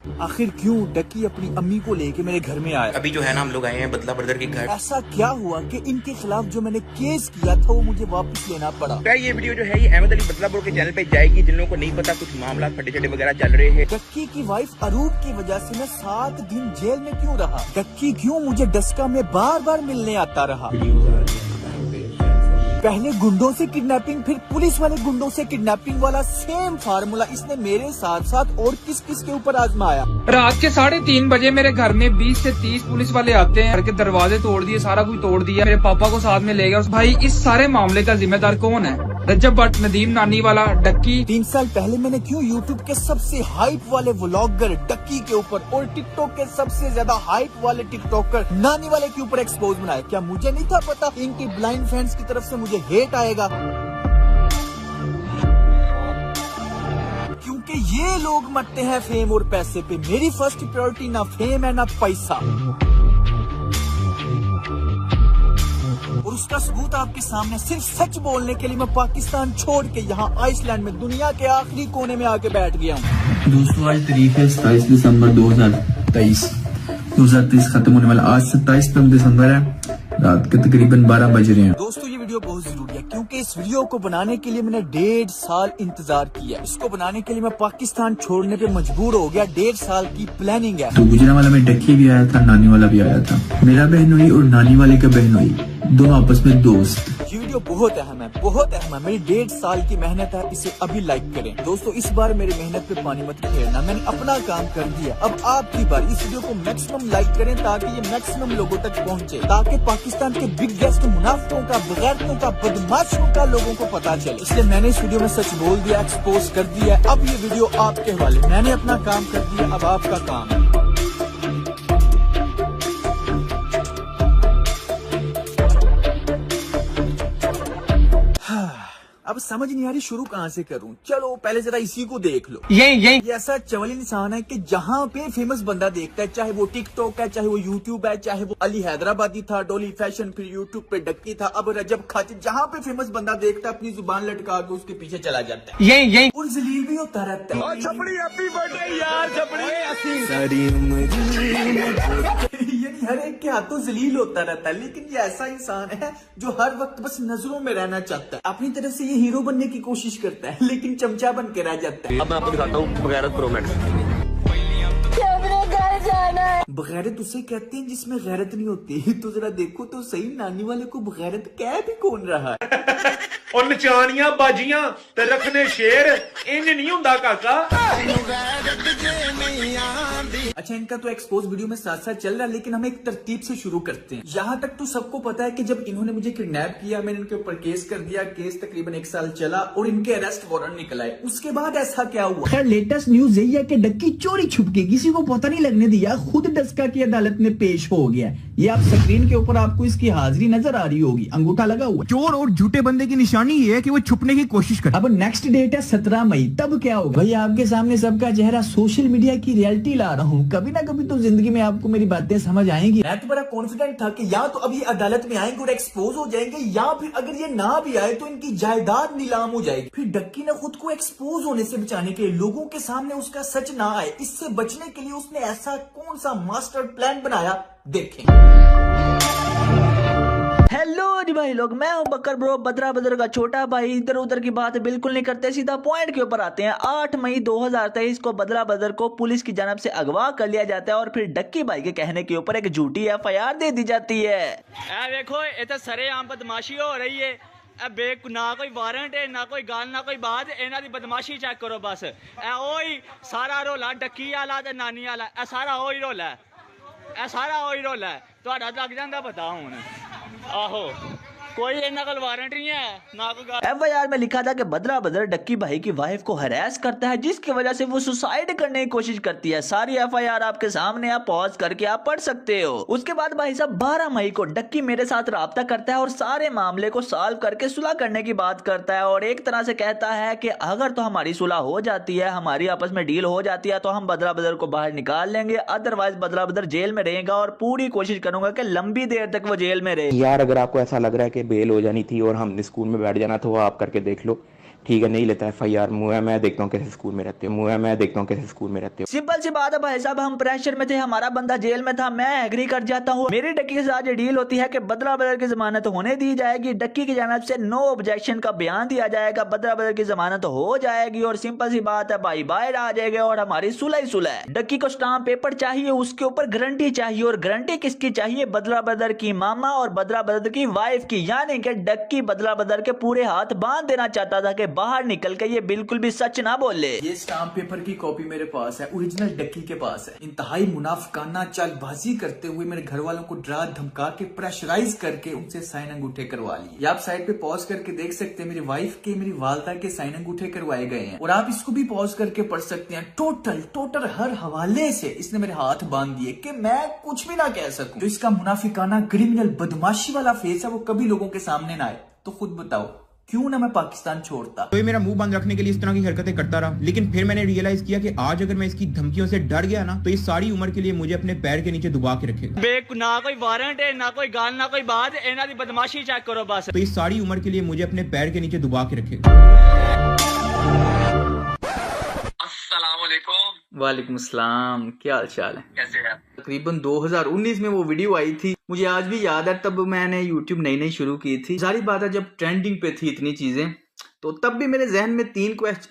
आखिर क्यों डक्की अपनी अम्मी को लेके मेरे घर में आया? अभी जो है ना हम लोग आए हैं बदला ब्रदर के घर। ऐसा क्या हुआ कि इनके खिलाफ जो मैंने केस किया था वो मुझे वापस लेना पड़ा? ये वीडियो जो है ये अहमद अली बदला ब्रो के चैनल पे जाएगी। जिन लोगों को नहीं पता कुछ मामला फटे चटे वगैरह चल रहे हैं। डक्की की वाइफ अरूप की वजह से मैं 7 दिन जेल में क्यों रहा? डक्की क्यों मुझे डस्का में बार बार मिलने आता रहा? पहले गुंडों से किडनैपिंग, फिर पुलिस वाले गुंडों से किडनैपिंग वाला सेम फार्मूला इसने मेरे साथ साथ और किस किस के ऊपर आजमाया। रात के 3:30 बजे मेरे घर में 20 से 30 पुलिस वाले आते हैं। घर के दरवाजे तोड़ दिए, सारा कुछ तोड़ दिया, मेरे पापा को साथ में ले गया। भाई इस सारे मामले का जिम्मेदार कौन है? रजब भट्ट, नदीम नानी वाला, डक्की। 3 साल पहले मैंने क्यों यूट्यूब के सबसे हाइप वाले व्लॉगर डक्की के ऊपर और टिकटॉक के सबसे ज्यादा हाइप वाले टिकटॉकर नानी वाले के ऊपर एक्सपोज बनाया? क्या मुझे नहीं था पता इनकी ब्लाइंड फैंस की तरफ से मुझे हेट आएगा? क्योंकि ये लोग मरते हैं फेम और पैसे पे। मेरी फर्स्ट प्रायोरिटी ना फेम है ना पैसा। और उसका सबूत आपके सामने, सिर्फ सच बोलने के लिए मैं पाकिस्तान छोड़ के यहाँ आइसलैंड में दुनिया के आखिरी कोने में आके बैठ गया हूँ। दोस्तों आज तारीख है 27 दिसंबर 2023 खत्म होने वाला। आज 27 दिसंबर है, रात के तकरीबन 12 बज रहे हैं। दोस्तों ये वीडियो बहुत जरूरी है क्योंकि इस वीडियो को बनाने के लिए मैंने 1.5 साल इंतजार किया। इसको बनाने के लिए मैं पाकिस्तान छोड़ने पे मजबूर हो गया। 1.5 साल की प्लानिंग है। तो गुजरा वाला में डक्की भी आया था, नानी वाला भी आया था। मेरा बहन हुई और नानी वाले का बहन हुई, दोनों आपस में दोस्त। ये वीडियो बहुत अहम है, बहुत अहम है। मेरी 1.5 साल की मेहनत है, इसे अभी लाइक करें। दोस्तों इस बार मेरी मेहनत पे पानी मत फेरना, मैंने अपना काम कर दिया। अब आपकी बारी, इस वीडियो को मैक्सिमम लाइक करें ताकि ये मैक्सिमम लोगों तक पहुंचे, ताकि पाकिस्तान के बिगेस्ट मुनाफिकों का, बगैरतों का, बदमाशों का लोगों को पता चले। इसलिए मैंने इस वीडियो में सच बोल दिया, एक्सपोज कर दिया। अब ये वीडियो आपके हवाले। मैंने अपना काम कर दिया, अब आपका काम है। अब समझ नहीं आ रही शुरू कहाँ से करूं। चलो पहले जरा इसी को देख लो। ये ऐसा चवल इंसान है कि जहाँ पे फेमस बंदा देखता है, चाहे वो टिकटॉक है, चाहे वो यूट्यूब है, चाहे वो अली हैदराबादी था, डोली फैशन, फिर यूट्यूब पे डक्की था, अब रजब खाची, जहाँ पे फेमस बंदा देखता है अपनी जुबान लटका के उसके पीछे चला जाता है। ये और जलील भी होता रहता है। छपड़ी हैप्पी बर्थडे यार, छपड़ी सारी यानी हर एक के हाथों जलील होता रहता है। लेकिन ये ऐसा इंसान है जो हर वक्त बस नजरों में रहना चाहता है। अपनी तरफ से ये हीरो बनने की कोशिश करता है लेकिन चमचा बन के रह जाता है। अब मैं आपको दिखाता हूँ बगैरत प्रो मैक्स। बगैरत उसे कहते हैं जिसमें गैरत नहीं होती। तो जरा देखो तो सही, नानी वाले को बगैरत कह भी कौन रहा है? और नचानियां बाजियां ते रखने शेर इंज नहीं हुंदा काका। अच्छा इनका तो एक्सपोज वीडियो में साथ साथ चल रहा है, लेकिन हम एक तरतीब से शुरू करते हैं। यहाँ तक तो सबको पता है कि जब इन्होंने मुझे किडनैप किया, मैंने इनके ऊपर केस कर दिया। केस तकरीबन 1 साल चला और इनके अरेस्ट वारंट निकल आए। उसके बाद ऐसा क्या हुआ? खैर लेटेस्ट न्यूज यही है कि डक्की चोरी छुप के, किसी को पता नहीं लगने दिया, खुद डस्का की अदालत में पेश हो गया। ये आप स्क्रीन के ऊपर आपको इसकी हाजिरी नजर आ रही होगी, अंगूठा लगा हुआ। चोर और झूठे बंदे की निशानी ये है कि वो छुपने की कोशिश करे। अब नेक्स्ट डेट है 17 मई। तब क्या होगा? भाई आपके सामने सबका चेहरा, सोशल मीडिया की रियलिटी ला रहा हूँ। कभी ना कभी तो जिंदगी में आपको मेरी बातें समझ आएंगी। मैं तो बड़ा कॉन्फिडेंट था कि या तो अभी अदालत में आएंगे और एक्सपोज हो जाएंगे, या फिर अगर ये ना भी आए तो इनकी जायदाद नीलाम हो जाएगी। फिर डक्की ने खुद को एक्सपोज होने से बचाने के लिए, लोगों के सामने उसका सच ना आए, इससे बचने के लिए उसने ऐसा कौन सा मास्टर प्लान बनाया, देखें। हेलो जी भाई लोग, मैं हूं बकर ब्रो, बदरा बदर का छोटा भाई। इधर उधर की बात बिल्कुल नहीं करते, सीधा पॉइंट के ऊपर आते हैं। 8 मई 2023 को बदरा बदर को पुलिस की जानब से अगवा कर लिया जाता है और फिर डक्की भाई के कहने के ऊपर एक झूठी FIR दे दी जाती है। देखो ये तो सरेआम बदमाशी हो रही है। ना कोई वारंट है, ना कोई गाल, ना कोई बात। इन्हां दी बदमाशी चेक करो बस। ओही सारा रोला डक्की वाला ते नानी वाला, सारा ओही रोला है, सारा ओही रोला है। तुहाडा लग जांदा पता हुण। आहो कोई इन्हां कोल वारंट नहीं है, ना कोई FIR में लिखा था कि बदरा बदर डक्की भाई की वाइफ को हरास करता है, जिसकी वजह से वो सुसाइड करने की कोशिश करती है। सारी FIR आपके सामने, आप पॉज करके आप पढ़ सकते हो। उसके बाद भाई साहब 12 मई को डक्की मेरे साथ राब्ता करता है और सारे मामले को सॉल्व करके सुलह करने की बात करता है। और एक तरह से कहता है कि अगर तो हमारी सुलह हो जाती है, हमारी आपस में डील हो जाती है, तो हम बदरा बदर को बाहर निकाल लेंगे। अदरवाइज बदरा बदर जेल में रहेगा और पूरी कोशिश करूंगा कि लंबी देर तक वो जेल में रहे। यार अगर आपको ऐसा लग रहा है कि बेल हो जानी थी और हमने स्कूल में बैठ जाना, तो वो आप करके देख लो। ठीक है, नहीं लेता FIR। मैं देखता हूँ कैसे स्कूल में रहते हो, मैं देखता हूँ कैसे स्कूल में रहते हो। सिंपल सी बात है भाई साहब, हम प्रेशर में थे, हमारा बंदा जेल में था, मैं एग्री कर जाता हूँ। मेरी डक्की के साथ ये डील होती है कि बदला बदल की जमानत होने दी जाएगी, डक्की की जानब से नो ऑब्जेक्शन का बयान दिया जाएगा, बदला बदल की जमानत हो जाएगी और सिंपल सी बात है भाई बाहर आ जाएगा और हमारी सुलह ही सुलह है। डक्की को स्टाम्प पेपर चाहिए, उसके ऊपर गारंटी चाहिए और गारंटी किसकी चाहिए? बदला बदल की मामा और बदला बदल की वाइफ की, यानी कि डक्की बदला बदल के पूरे हाथ बांध देना चाहता था कि बाहर निकल के ये बिल्कुल भी सच ना बोले। ये स्टाम्प पेपर की कॉपी मेरे पास है, ओरिजिनल डक्की के पास है। इंतहाई मुनाफिकाना चालबाजी करते हुए मेरे घर वालों को डरा धमका के प्रेशराइज करके उनसे साइन अंगूठे करवा लिए। ये आप साइड पे पॉज करके देख सकते हैं, मेरी वाइफ के, मेरी वालदा के साइन अंगूठे करवाए गए हैं और आप इसको भी पॉज करके पढ़ सकते हैं। टोटल हर हवाले से इसने मेरे हाथ बांध दिए कि मैं कुछ भी ना कह सकूं। जो इसका मुनाफिकाना क्रिमिनल बदमाशी वाला फेस है वो कभी लोगों के सामने ना आए। तो खुद बताओ क्यों ना मैं पाकिस्तान छोड़ता। तो ये मेरा मुंह बंद रखने के लिए इस तरह की हरकतें करता रहा, लेकिन फिर मैंने रियलाइज किया कि आज अगर मैं इसकी धमकियों से डर गया ना तो ये सारी उम्र के लिए मुझे अपने पैर के नीचे दबा के रखेगा। ना कोई वारंट है, ना कोई गाल, ना कोई बात, इन्हां दी बदमाशी चेक करो बस। तो ये सारी उम्र के लिए मुझे अपने पैर के नीचे दबा के रखेगा। वालेकुम सलाम, क्या हाल चाल है? कैसे हैं? तकरीबन 2019 में वो वीडियो आई थी, मुझे आज भी याद है। तब मैंने YouTube नई शुरू की थी। सारी बात है जब ट्रेंडिंग पे थी इतनी चीजें, तो तब भी मेरे जहन में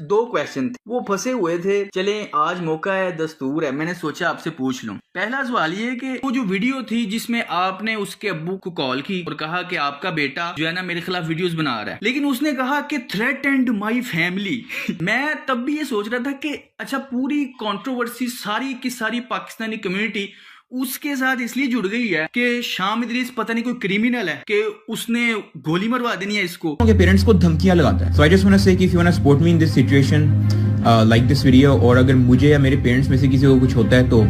दो क्वेश्चन थे, वो फंसे हुए थे। चले आज मौका है, दस्तूर है, मैंने सोचा आपसे पूछ लूं। पहला सवाल ये कि वो जो वीडियो थी जिसमें आपने उसके अब्बू को कॉल की और कहा कि आपका बेटा जो है ना मेरे खिलाफ वीडियोस बना रहा है, लेकिन उसने कहा कि थ्रेटेंड माय फैमिली। मैं तब भी ये सोच रहा था कि अच्छा, पूरी कंट्रोवर्सी सारी की सारी पाकिस्तानी कम्युनिटी उसके साथ इसलिए जुड़ गई है कि शाम इदरीस पता नहीं कोई क्रिमिनल है कि उसने गोली मरवा देनी है इसको। उनके पेरेंट्स को धमकियां लगाता है। So I just want to say कि if you want to support me in this situation like this video, और अगर मुझे या मेरे पेरेंट्स में से किसी को कुछ होता है तो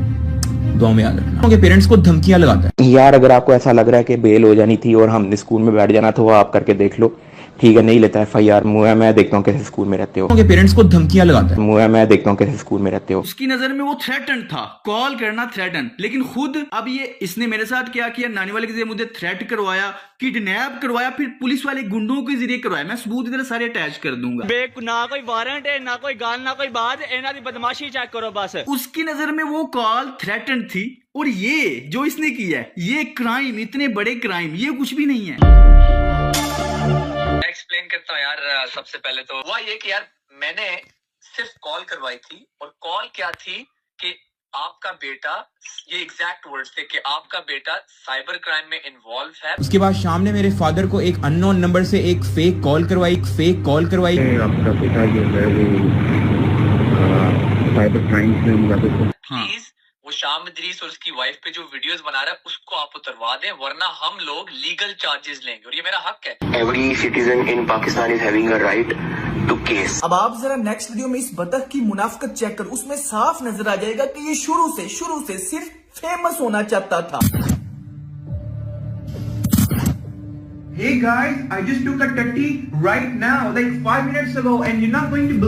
दुआ में याद रखना। उनके पेरेंट्स को धमकियां लगाता है। यार अगर आपको ऐसा लग रहा है कि बेल हो जानी थी और हमने स्कूल में बैठ जाना तो वो आप करके देख लो। ठीक है, नहीं लेता FIR। मैं देखता हूँ कैसे स्कूल में रहते हो। उनके पेरेंट्स को धमकियां लगाता है। मैं देखता हूँ कैसे स्कूल में रहते हो। उसकी नजर में वो थ्रेटन था, कॉल करना थ्रेटन, लेकिन खुद अब ये इसने मेरे साथ क्या किया, नानी वाले के जरिए मुझे थ्रेट करवाया, किडनैप करवाया, फिर पुलिस वाले गुंडों के जरिए करवाया। मैं सबूत इधर सारे अटैच कर दूंगा। ना कोई वारंट है, ना कोई गाल, ना कोई बात, इन्हां दी बदमाशी चेक करो बस। उसकी नजर में वो कॉल थ्रेटन थी और ये जो इसने किया है, ये क्राइम, इतने बड़े क्राइम, ये कुछ भी नहीं है। एक्सप्लेन करता हूँ यार। सबसे पहले तो हुआ ये कि यार मैंने सिर्फ कॉल करवाई थी, और कॉल क्या थी कि आपका बेटा, ये एग्जैक्ट वर्ड्स थे कि आपका बेटा साइबर क्राइम में इन्वॉल्व है। उसके बाद शाम ने मेरे फादर को एक अननोन नंबर से एक फेक कॉल करवाई। आपका बेटा जो है वो साइबर क्राइम में प्लीज वो शाम इदरीस और उसकी वाइफ पे जो वीडियोस बना रहा है उसको आप उतरवा दें, वरना हम लोग लीगल चार्जेस लेंगे और ये मेरा हक है। Every citizen in Pakistan is having a right to case. अब आप जरा नेक्स्ट वीडियो में इस बतख की मुनाफिकत चेक कर, उसमें साफ नजर आ जाएगा कि ये शुरू से सिर्फ फेमस होना चाहता था। Hey guys, I just took a tutty right now, like 5 minutes ago, and you're not going to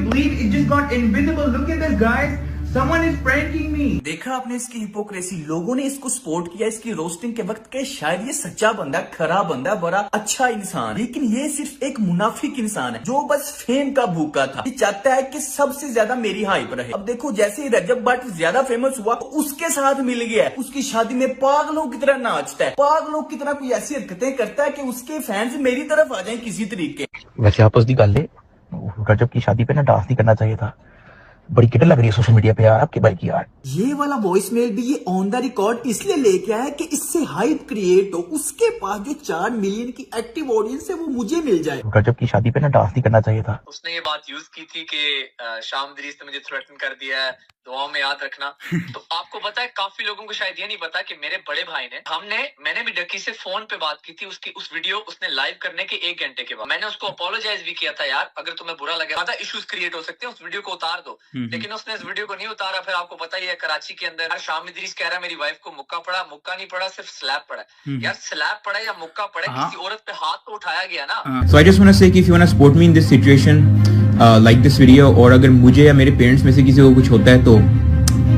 believe it just got invisible. Look at this, guys. Someone is pranking me. देखा आपने इसकी hypocrisy, लोगों ने इसको support किया इसकी roasting के वक्त के शायद ये सच्चा बंदा, खरा बंदा, बड़ा अच्छा इंसान, लेकिन ये सिर्फ एक मुनाफिक इंसान है जो बस फेम का भूखा था। ये चाहता है कि सबसे ज्यादा मेरी हाइप रहे। अब देखो जैसे ही रजब भट्ट ज्यादा फेमस हुआ तो उसके साथ मिल गया है, उसकी शादी में पागलों की तरह नाचता है, पागलों की तरह कोई ऐसी हरकतें करता है कि उसके फैंस मेरी तरफ आ जाए किसी तरीके। वैसे आपस दी गल है, रजब की शादी पे ना डांस नहीं करना चाहिए था। बड़ी किट लग रही है सोशल मीडिया पे यार आपके भाई की यार। ये वाला वॉइस मेल भी ये ऑन द रिकॉर्ड इसलिए लेके आया कि इससे हाइप क्रिएट हो, उसके पास जो 4 मिलियन की एक्टिव ऑडियंस है वो मुझे मिल जाए। रजब की शादी पे ना डांस नहीं करना चाहिए था। उसने ये बात यूज की थी कि शाम इदरीस ने मुझे थ्रेटन कर दिया है, दुआओं में याद रखना। तो आपको पता है, काफी लोगों को शायद ये नहीं पता कि मेरे बड़े भाई ने मैंने भी डक्की से फोन पे बात की थी। उस वीडियो उसने लाइव करने के 1 घंटे के बाद मैंने उसको अपोलोजाइज भी किया था, यार अगर तुम्हें बुरा लगे, ज्यादा इश्यूज क्रिएट हो सकते हैं, उस वीडियो को उतार दो। लेकिन उसने इस वीडियो को नहीं उतारा। फिर आपको पता ही है कराची के अंदर शाम इदरीस कह रहा है मेरी वाइफ को मुक्का पड़ा, मुक्का नहीं पड़ा, सिर्फ स्लैप पड़ा। यार स्लैप पड़ा या मुक्का पड़ा, किसी औरत पे हाथ तो उठाया गया ना। So I just want to say कि if you want to support me in this situation, like this video, और अगर मुझे या मेरे पेरेंट्स में से किसी को कुछ होता है तो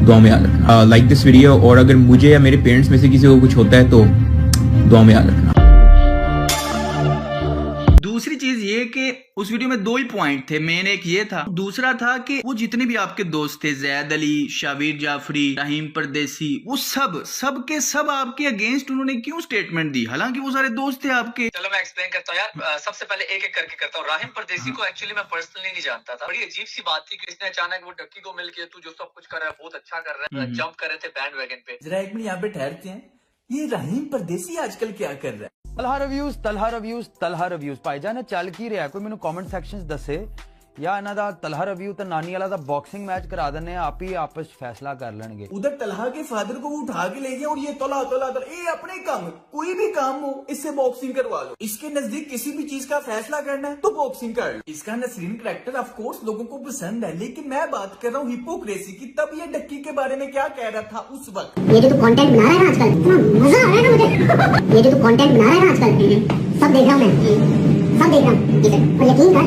दुआ में याद रखना। लाइक दिस वीडियो, और अगर मुझे या मेरे पेरेंट्स में से किसी को कुछ होता है तो दुआ में याद रखना। दूसरी चीज ये कि उस वीडियो में 2 ही पॉइंट थे, मेन एक ये था, दूसरा था कि वो जितने भी आपके दोस्त थे, जैद अली, शाबिर जाफरी, रहीम परदेसी, वो सब के सब आपके अगेंस्ट उन्होंने क्यों स्टेटमेंट दी, हालांकि वो सारे दोस्त थे आपके। चलो मैं एक्सप्लेन करता हूँ यार। सबसे पहले एक एक करके करता हूँ। राहिम परदेसी को एक्चुअली मैं पर्सनली नहीं जानता था। बड़ी अजीब सी बात थी कि इसने अचानक वो डक्की को मिल के तू जो सब कुछ कर रहा है बहुत अच्छा कर रहा है, जंप कर रहे थे बैंड वैगन पे। जरा एक मिनट यहाँ पे ठहरते हैं, ये रहीम परदेसी आजकल क्या कर रहा है? तलहा रिव्यूज भाईजान चल की रहा, कोई मैंने कमेंट सेक्शन दसे या इन्हां दा तलहा रिव्यू ते नानी वाला दा बॉक्सिंग मैच करा देने, आप ही आपस फैसला कर लेंगे। उधर तलहा के फादर को वो उठा के ले गया और ये तला ये अपने काम, कोई भी काम हो इससे बॉक्सिंग करवा लो। इसके नजदीक किसी भी चीज का फैसला करना है तो बॉक्सिंग कर लो। इसका नसरीन कैरेक्टर ऑफ कोर्स लोगों को पसंद है, लेकिन मैं बात कर रहा हूँ हिपोक्रेसी की। तब ये डक्की के बारे में क्या कह रहा था उस वक्त? ये जो तू कंटेंट बना रहा है ना आजकल, इतना मजा आ रहा है ना मुझे। ये जो तू कंटेंट बना रहा है ना आजकल, सब देख रहा हूँ मैं, सब देख रहा हूँ। और यकीन कर,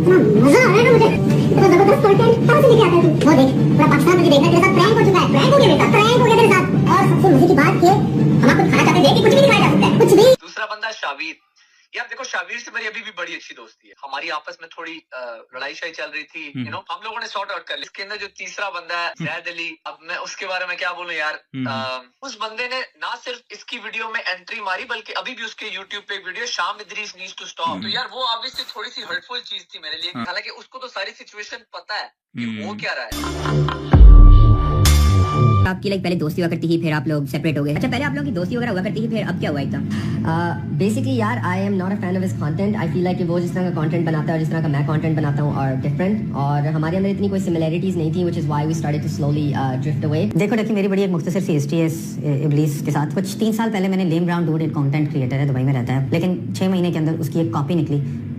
इतना मजा आ रहा है ना मुझे। इतना जबरदस्त कंटेंट कहाँ से लेके आता है तू? वो देख, पूरा पाकिस्तान तुझे देख रहा है, तेरे साथ प्रैंक हो चुका है। प्रैंक हो गया बेटा, प्रैंक हो गया तेरे साथ। और सबसे मजे की बात ये, हम आपको खाना चाहते थे कि कुछ भी नहीं खाया जा सकता है, कुछ भी। दूसरा बंदा शाबिर। यार देखो, शाबिर से मेरी अभी भी बड़ी अच्छी दोस्ती है। हमारी आपस में थोड़ी लड़ाई शाई चल रही थी, हम लोगों ने सॉर्ट आउट कर लिया। इसके अंदर जो तीसरा बंदा है जैद अली, अब मैं उसके बारे में क्या बोलूं यार। उस बंदे ने ना सिर्फ इसकी वीडियो में एंट्री मारी, बल्कि अभी भी उसके यूट्यूब पे एक वीडियो शाम इदरीस नीड्स टू स्टॉप। तो यार वो ऑब्वियसली थोड़ी सी हर्टफुल चीज थी मेरे लिए, हालांकि उसको तो सारी सिचुएशन पता है कि हो क्या रहा है। आपकी पहले दोस्ती हुआ करती थी, फिर आप लोग सेपरेट हो गए। अच्छा, पहले आप लोगों की दोस्ती वगैरह हुआ करती थी, फिर अब क्या हुआ एकदम? बेसिकली यार, I am not a fan of his content. I feel like कि वो जिस तरह का कंटेंट बनाता है और जिस तरह का मैं कंटेंट बनाता हूँ और डिफरेंट, और हमारे अंदर इतनी कोई सिमिलरिटीज नहीं थी, which is why we started to slowly drift away. देखो डक्की, मेरी बड़ी एक मुख्तसर सी हिस्ट्री है इस इब्लीस के साथ। कुछ 3 साल पहले मैंने लेम ब्राउन डूड, एक कंटेंट क्रिएटर है, दुबई में रहता है, लेकिन 6 महीने के अंदर उसकी एक कॉपी निकली,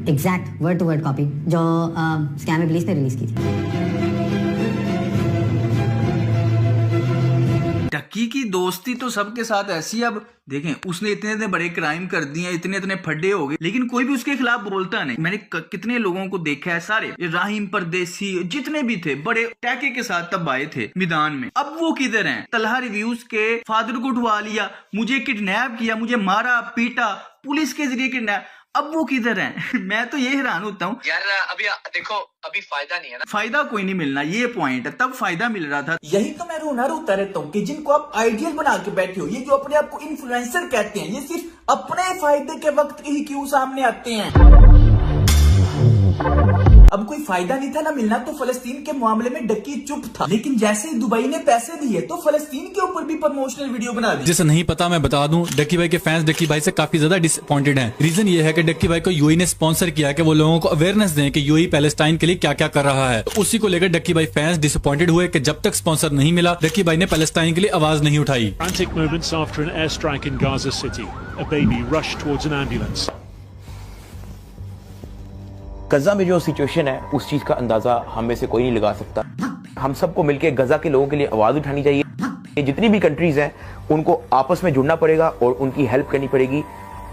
exact word to word copy, जो स्कैम इब्लीस ने रिलीज की थी। डक्की की दोस्ती तो सबके साथ ऐसी। अब देखें, उसने इतने बड़े क्राइम कर दिए, इतने फड्डे हो गए, लेकिन कोई भी उसके खिलाफ बोलता नहीं। मैंने कितने लोगों को देखा है, सारे राहिम परदेसी जितने भी थे बड़े टैके के साथ तब आए थे मैदान में। अब वो किधर हैं? तलहा रिव्यूज के फादर को उठवा लिया, मुझे किडनैप किया, मुझे मारा पीटा, पुलिस के जरिए किडनैप। अब वो किधर हैं? मैं तो ये हैरान होता हूँ यार। अभी देखो, अभी फायदा नहीं है ना, फायदा कोई नहीं मिलना, ये पॉइंट है। तब फायदा मिल रहा था। यही तो मैं रोता रहता हूँ कि जिनको आप आइडियल बना के बैठे हो, ये जो अपने आप को इन्फ्लुएंसर कहते हैं, ये सिर्फ अपने फायदे के वक्त ही क्यों सामने आते हैं। अब कोई फायदा नहीं था ना मिलना, तो फलस्तीन के मामले में डक्की चुप था, लेकिन जैसे ही दुबई ने पैसे दिए तो फलस्तीन के ऊपर भी प्रमोशनल वीडियो बना दी। जिसे नहीं पता मैं बता दूं, डक्की भाई के फैंस डक्की भाई से काफी ज्यादा डिसअपॉइंटेड हैं। रीजन ये है कि डक्की भाई को यूएई ने स्पॉन्सर किया कि वो लोगों को अवेयरनेस दें कि यूएई पैलेस्टाइन के लिए क्या क्या कर रहा है। तो उसी को लेकर डक्की भाई फैंस डिसअपॉइंटेड हुए कि जब तक स्पॉन्सर नहीं मिला, डक्की भाई ने पैलेस्टाइन के लिए आवाज नहीं उठाई। Frantic movements after an airstrike in Gaza City. A baby rushed towards an ambulance. गजा में जो सिचुएशन है, उस चीज का अंदाजा हम में से कोई नहीं लगा सकता। हम सबको मिलकर गजा के लोगों के लिए आवाज उठानी चाहिए। जितनी भी कंट्रीज हैं, उनको आपस में जुड़ना पड़ेगा और उनकी हेल्प करनी पड़ेगी,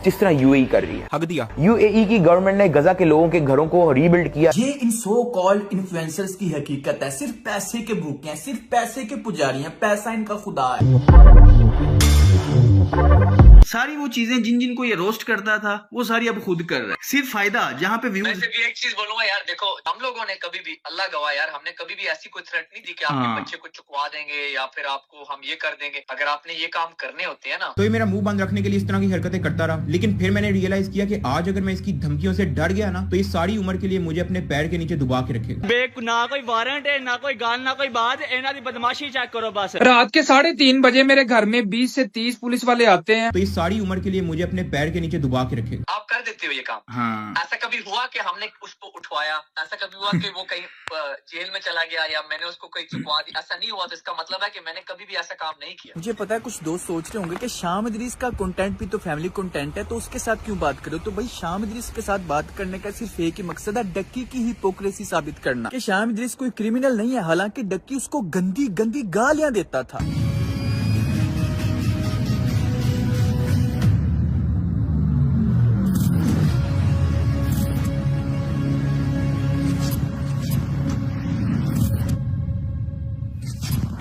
जिस तरह यूएई कर रही है। हक दिया। यूएई की गवर्नमेंट ने गजा के लोगों के घरों को रीबिल्ड किया। ये इन सो कॉल्ड इन्फ्लुएंसर्स की हकीकत है। सिर्फ पैसे के भूखे हैं, सिर्फ पैसे के पुजारी हैं, पैसा इनका खुदा है। सारी वो चीजें जिनको ये रोस्ट करता था, वो सारी अब खुद कर रहा है, सिर्फ फायदा जहाँ पे व्यूज। मैं सिर्फ एक चीज बोलूंगा यार, देखो हम लोगों ने कभी भी, अल्लाह गवाह यार, हमने कभी भी ऐसी कोई थ्रेट नहीं दी कि आपके बच्चे को चुकवा देंगे या फिर आपको हम ये कर देंगे। अगर आपने ये काम करने होते हैं ना, तो ये मेरा मुंह बंद रखने के लिए इस तरह की हरकतें करता रहा। लेकिन फिर मैंने रियलाइज किया कि आज अगर मैं इसकी धमकियों से डर गया ना, तो ये सारी उम्र के लिए मुझे अपने पैर के नीचे दबा के रखेगा। ना कोई वारंट है, ना कोई गाल, ना कोई बात, इन्हां दी बदमाशी चेक करो बस। रात के 3:30 बजे मेरे घर में 20 से 30 पुलिस वाले आते हैं। तो ये सारी उम्र के लिए मुझे अपने पैर के नीचे दबा के रखेगा। आप कर देते हो ये काम। हाँ। ऐसा कभी हुआ कि हमने उसको उठवाया? ऐसा कभी हुआ कि वो कहीं जेल में चला गया या मैंने उसको कहीं चुकवा दिया? ऐसा नहीं हुआ, तो इसका मतलब है कि मैंने कभी भी ऐसा काम नहीं किया। मुझे पता है कुछ दोस्त सोच रहे होंगे कि शाम इदरीस का कंटेंट भी तो फैमिली कंटेंट है, तो उसके साथ क्यों बात करो। तो भाई, शाम इदरीस के साथ बात करने का सिर्फ एक ही मकसद है, डक्की की हिपोक्रेसी साबित करना कि शाम इदरीस कोई क्रिमिनल नहीं है, हालांकि डक्की उसको गंदी गंदी गालियां देता था।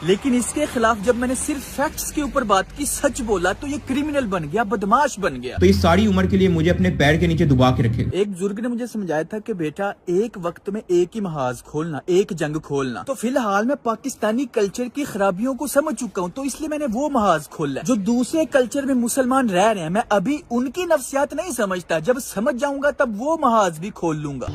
लेकिन इसके खिलाफ जब मैंने सिर्फ फैक्ट्स के ऊपर बात की, सच बोला, तो ये क्रिमिनल बन गया, बदमाश बन गया। तो इस सारी उम्र के लिए मुझे अपने पैर के नीचे दबा के रखे। एक बुजुर्ग ने मुझे समझाया था कि बेटा एक वक्त में एक ही महाज खोलना, एक जंग खोलना। तो फिलहाल मैं पाकिस्तानी कल्चर की खराबियों को समझ चुका हूँ, तो इसलिए मैंने वो महाज खोला जो दूसरे कल्चर में मुसलमान रह रहे हैं। मैं अभी उनकी नफ्सियात नहीं समझता, जब समझ जाऊंगा तब वो महाज भी खोल लूंगा।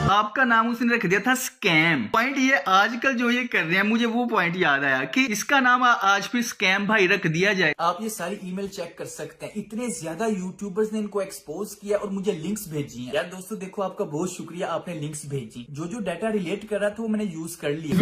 आपका नाम उसने रख दिया था स्कैम। पॉइंट ये आजकल जो ये कर रहे हैं, मुझे वो पॉइंट याद आया कि इसका नाम आज फिर स्कैम भाई रख दिया जाए। आप ये सारी ईमेल चेक कर सकते हैं, इतने ज्यादा यूट्यूबर्स ने इनको एक्सपोज किया और मुझे लिंक्स भेजी हैं। यार दोस्तों देखो, आपका बहुत शुक्रिया, आपने लिंक्स भेजी। जो डाटा रिलेट कर रहा था वो मैंने यूज कर लिया।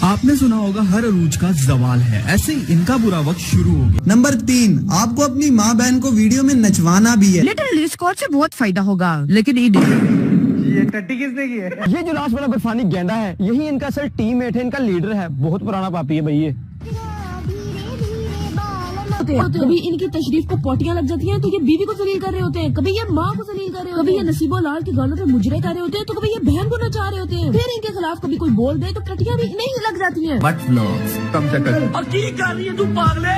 आपने सुना होगा हर अरूज का जवाल है, ऐसे ही इनका बुरा वक्त शुरू हो गया। नंबर 3, आपको अपनी माँ बहन को वीडियो में नचवाना भी है। लिटिल स्कॉट से बहुत फायदा होगा, लेकिन ये टट्टी किसने की है? ये जो लास्ट वाला बर्फानी गेंडा है, यही इनका सर टीममेट है, इनका लीडर है। बहुत पुराना पापी है भाई ये। कभी इनकी तशरीफ को पोटियां लग जाती हैं तो ये बीवी को जलील कर रहे होते हैं, कभी ये माँ को जलील कर रहे होते हैं, कभी ये नसीबो लाल के गालों पे मुजरे कर रहे होते हैं, तो कभी ये बहन को नचा रहे होते हैं। फिर इनके खिलाफ कभी कोई बोल दे तो टटियां भी नहीं लग जाती हैं। बट व्लॉग्स कम से कम। और की कर रही है तू पागले?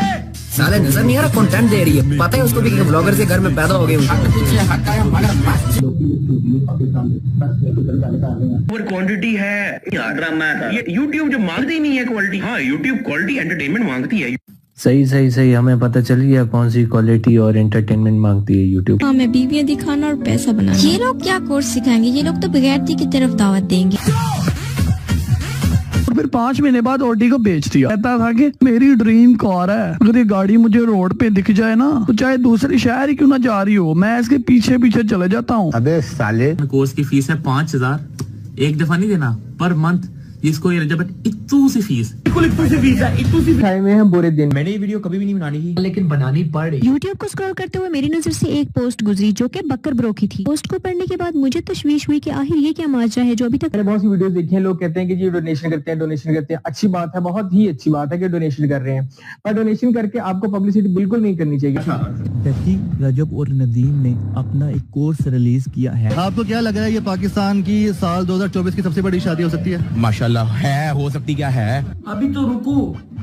साले नजर नहीं आ रहा कंटेंट दे रही है, पता है उसको भी कि ब्लॉगर के घर में पैदा हो गए। क्वांटिटी है ड्रामा था, ये यूट्यूब जो मांगती ही नहीं है क्वालिटी। हाँ, यूट्यूब क्वालिटी एंटरटेनमेंट मांगती है। सही हमें पता चल गया कौन सी क्वालिटी और एंटरटेनमेंट मांगती है यूट्यूब। हमें बीवियां दिखाना और पैसा बनाना। ये लोग क्या कोर्स सिखाएंगे? ये लोग तो बगैरती की तरफ दावत देंगे। फिर 5 महीने बाद ऑडी को बेच दिया। कहता था कि मेरी ड्रीम कार है, अगर ये गाड़ी मुझे रोड पे दिख जाए ना, तो चाहे दूसरे शहर ही क्यों ना जा रही हो, मैं इसके पीछे पीछे चले जाता हूँ। अबे साले, कोर्स की फीस है 5000, एक दफा नहीं देना, पर मंथ। जिसको ये रजा बट इतू सी फीस है, में हम बुरे दिन। मैंने ये वीडियो कभी भी नहीं बनानी थी, लेकिन बनानी पड़ रही। यूट्यूब को स्क्रॉल करते हुए मेरी नजर से एक पोस्ट गुजरी जो कि बकर ब्रो की थी। पोस्ट को पढ़ने के बाद मुझे तशवीश हुई कि आखिर ये क्या माजरा है जो अभी तक। मैंने बहुत सी वीडियोस देखी हैं, लोग कहते हैं कि जी डोनेशन करते हैं। अच्छी बात है, बहुत ही अच्छी बात है कि डोनेशन कर रहे हैं, पर डोनेशन करके आपको पब्लिसिटी बिल्कुल नहीं करनी चाहिए। रजब और नदीम ने अपना एक कोर्स रिलीज किया है। आपको क्या लग रहा है ये पाकिस्तान की साल 2024 की सबसे बड़ी शादी हो सकती है? माशाल्लाह है, हो सकती क्या है। अभी तो रुको,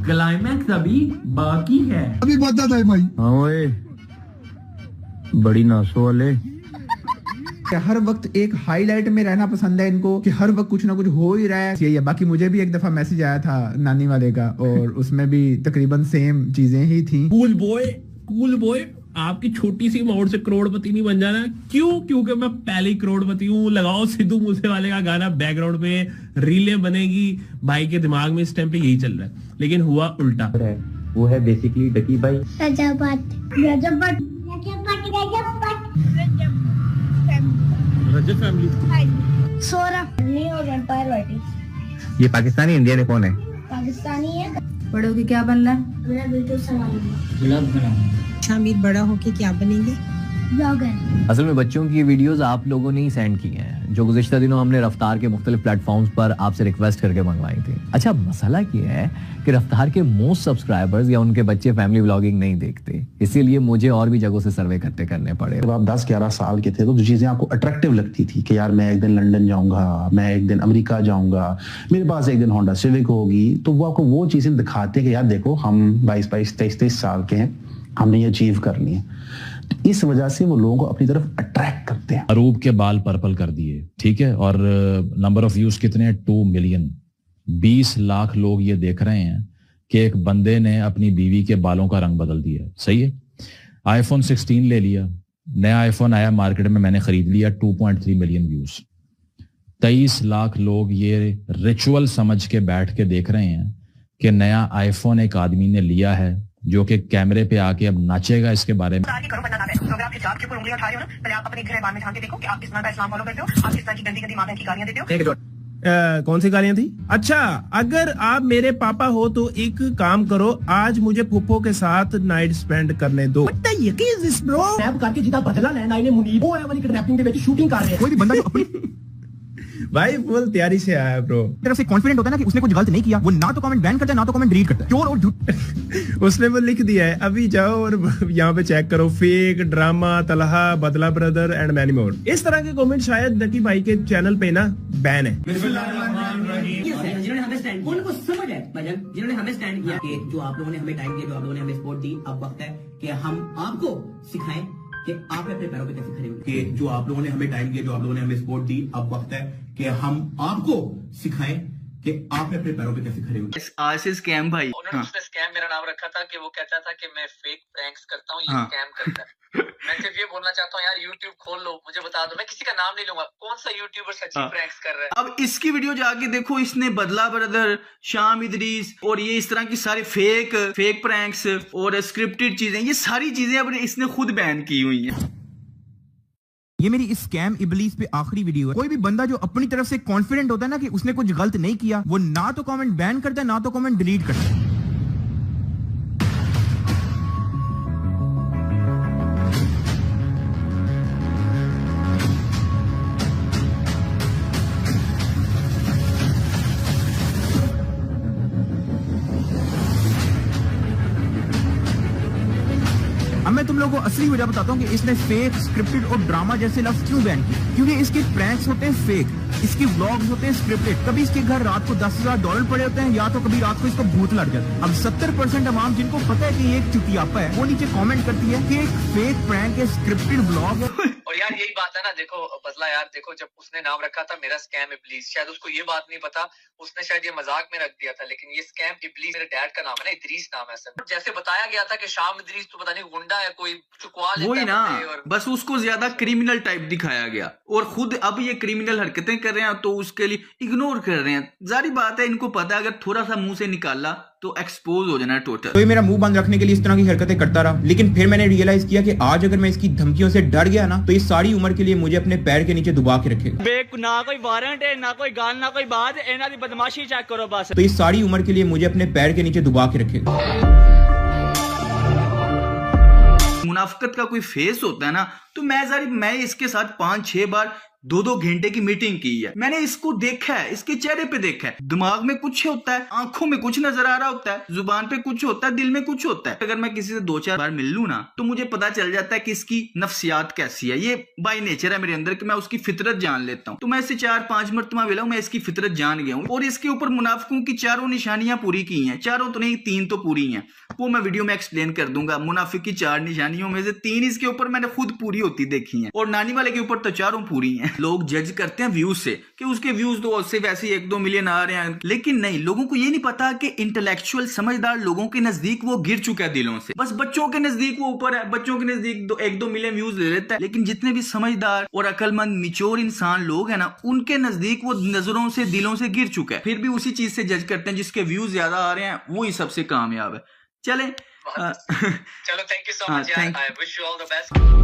क्लाइमैक्स अभी बाकी है। अभी बता था भाई। हाँ ओए, बड़ी नासो वाले। हर वक्त एक हाईलाइट में रहना पसंद है इनको, कि हर वक्त कुछ ना कुछ हो ही रहा है। यही है। बाकी मुझे भी एक दफा मैसेज आया था नानी वाले का, और उसमें भी तकरीबन सेम चीजें ही थी। कूल बॉय आपकी छोटी सी अमाउंट से करोड़पति नहीं बन जाना। क्यों? क्योंकि मैं पहले ही करोड़पति हूँ। लगाओ सिद्धू मूसेवाले का गाना बैकग्राउंड में, रीलें बनेगी। भाई के दिमाग में इस टाइम पे यही चल रहा है, लेकिन हुआ उल्टा। वो है बेसिकली डकी भाई। रजब फैमिली। ये पाकिस्तानी इंडियन है, कौन है? पाकिस्तानी है। बड़ों के क्या बनना है? मेरा बिल्कुल सवाल। शामिर बड़ा होके क्या बनेंगे? ब्लॉगर। असल में बच्चों की ये वीडियोस आप लोगों ने ही सेंड की हैं, जो गुज़िश्ता दिनों हमने रफ्तार के मुख्तलिफ प्लेटफॉर्म्स पर आपसे रिक्वेस्ट करके मंगवाई थी। अच्छा, मसला ये है कि रफ्तार के मोस्ट सब्सक्राइबर्स या उनके बच्चे फैमिली व्लॉगिंग नहीं देखते, इसीलिए मुझे और भी जगहों से सर्वे करने पड़े। जब आप 10-11 साल के थे तो जो चीज़ें आपको अट्रैक्टिव लगती थी कि यार मैं एक दिन लंदन जाऊंगा, मैं एक दिन अमेरिका जाऊंगा, मेरे पास एक दिन होंडा सिविक होगी, तो वो आपको वो चीज़ें दिखाते हैं कि यार देखो हम 22-22, 23-23 साल के हैं, हमने ये अचीव करनी है। इस वजह से वो लोगों को अपनी तरफ अट्रैक्ट करते हैं। अरूब के बाल पर्पल कर दिए, ठीक है, और नंबर ऑफ व्यूज कितने हैं? 2 मिलियन। 20 लाख लोग ये देख रहे हैं कि एक बंदे ने अपनी बीवी के बालों का रंग बदल दिया। सही है। आईफोन 16 ले लिया, नया आईफोन आया मार्केट में, मैंने खरीद लिया, 2.3 मिलियन व्यूज। 23 लाख लोग ये रिचुअल समझ के बैठ के देख रहे हैं कि नया आईफोन एक आदमी ने लिया है जो कि कैमरे पे आके अब नाचेगा इसके बारे में। कौन सी गालियां थी? अच्छा, अगर आप मेरे पापा हो तो एक काम करो, आज मुझे पुप्पो के साथ नाइट स्पेंड करने दो। भाई फुल तैयारी से आया ब्रो। तरफ से कॉन्फिडेंट होता है ना कि उसने कुछ गलत नहीं किया, वो ना तो कमेंट बैन करता है ना तो कमेंट डिलीट करता है। चोर और झूठ उसने वो लिख दिया है, अभी जाओ और यहाँ पे चेक करो, फेक ड्रामा तलहा बदला ब्रदर एंड मैनी मोर। इस तरह के कमेंट शायद डकी भाई के चैनल पे ना बैन है। जिन्होंने हमें स्टैंड, उनको समझ है भजन, जिन्होंने हमें स्टैंड किया कि जो आप लोगों ने हमें टाइम दिया, जो आप लोगों ने हमें सपोर्ट दी, अब वक्त है कि हम आपको सिखाएं कि आप अपने पैरों पे कैसे खड़े होंगे। कि जो आप लोगों ने हमें टाइम दिया, जो आप लोगों ने हमें सपोर्ट दी, अब वक्त है कि हम आपको सिखाएं कि आप अपने पैरों पे कैसे खड़े होंगे। आज से स्कैम भाई, उन्होंने उसने स्कैम मेरा नाम रखा था कि वो कहता था कि मैं फेक प्रैंक्स करता हूँ, ये स्कैम करता है। मैं सिर्फ ये बोलना चाहता हूँ यार, YouTube खोल लो, मुझे बता दो, मैं किसी का नाम नहीं लूंगा, कौन सा यूट्यूबर सच्ची प्रैंक्स कर रहा है। अब इसकी वीडियो जाके देखो, इसने बदला ब्रदर, शाम इदरीस और ये इस तरह की सारी फेक प्रैंक्स और स्क्रिप्टेड चीजें, ये सारी चीजें अब इसने खुद बैन की हुई हैं। ये मेरी इस स्कैम इबलीस पे आखिरी वीडियो है। कोई भी बंदा जो अपनी तरफ से कॉन्फिडेंट होता है ना कि उसने कुछ गलत नहीं किया, वो ना तो कमेंट बैन करता है ना तो कमेंट डिलीट करता है। अब मैं तुम लोगों को असली वजह बताता हूँ कि इसने फेक, स्क्रिप्टेड और ड्रामा जैसे लफ्ज क्यों बैन किए। क्योंकि इसके प्रैंक्स होते हैं फेक, इसके व्लॉग्स होते हैं स्क्रिप्टेड। कभी इसके घर रात को $10,000 पड़े होते हैं, या तो कभी रात को इसको भूत लग जाता है। अब 70% अवाम जिनको पता है कि ये एक चुतियापा है, वो नीचे कमेंट करती है कि एक फेक प्रैंक है, स्क्रिप्टेड व्लॉग है। और यार यही बात है ना, देखो बदला यार, देखो जब उसने नाम रखा था मेरा स्कैम इबलीस, शायद उसको ये बात नहीं पता, उसने शायद ये मजाक में रख दिया था, लेकिन ये स्कैम इबलीस मेरे डैड का नाम है ना, इदरीस नाम है सर। जैसे बताया गया था कि शाम इदरीस तो पता नहीं गुंडा है, कोई चुकवा लेता वही ना, और बस उसको ज्यादा क्रिमिनल टाइप दिखाया गया और खुद अब ये क्रिमिनल हरकतें कर रहे हैं तो उसके लिए इग्नोर कर रहे हैं। जारी बात है, इनको पता है अगर थोड़ा सा मुंह से निकाला तो एक्सपोज हो जाना टोटल। तो ये मेरा मुंह बंद रखने के लिए इस तरह की हरकतें करता रहा, लेकिन फिर मैंने रियलाइज किया कि आज अगर मैं इसकी धमकियों से डर गया ना, तो ये सारी उम्र के लिए मुझे अपने पैर के नीचे दबा के रखेगा। ना कोई वारंट है, ना कोई गाल, ना कोई बात, इन्हां दी बदमाशी चेक करो बस। तो ये सारी उम्र के लिए मुझे अपने पैर के नीचे दबा के रखेगा। मुनाफिकत का कोई फेस होता है ना, तो मैं इसके साथ 5-6 बार 2-2 घंटे की मीटिंग की है। मैंने इसको देखा है, इसके चेहरे पे देखा है, दिमाग में कुछ होता है, आंखों में कुछ नजर आ रहा होता है, जुबान पे कुछ होता है, दिल में कुछ होता है। अगर मैं किसी से 2-4 बार मिल लूं ना, तो मुझे पता चल जाता है कि इसकी नफ्सियात कैसी है। ये बाय नेचर है मेरे अंदर कि मैं उसकी फितरत जान लेता हूँ। तो मैं इससे 4-5 मरतबा मिला हूं, मैं इसकी फितरत जान गया हूँ और इसके ऊपर मुनाफिकों की 4 निशानियां पूरी की हैं। 4 तो नहीं, 3 तो पूरी हैं, वो मैं वीडियो में एक्सप्लेन कर दूंगा। मुनाफिक की 4 निशानियों में से 3 इसके ऊपर मैंने खुद पूरी होती देखी हैं और नानी वाले के ऊपर तो 4 पूरी हैं। लोग जज करते हैं व्यूज से कि उसके व्यूज तो उससे वैसे 1-2 मिलियन आ रहे हैं, लेकिन नहीं, लोगों को ये नहीं पता कि इंटेलेक्चुअल समझदार लोगों के नजदीक वो गिर चुका है दिलों से। बस बच्चों के नजदीक वो ऊपर है, बच्चों के नजदीक 1-2 मिलियन व्यूज ले लेता है, लेकिन जितने भी समझदार और अकलमंद मिच्योर इंसान लोग हैं ना, उनके नजदीक वो नजरों से, दिलों से गिर चुका है। फिर भी उसी चीज से जज करते हैं, जिसके व्यूज ज्यादा आ रहे हैं वही सबसे कामयाब है। चले चलो, thank you so much, I wish you all the best.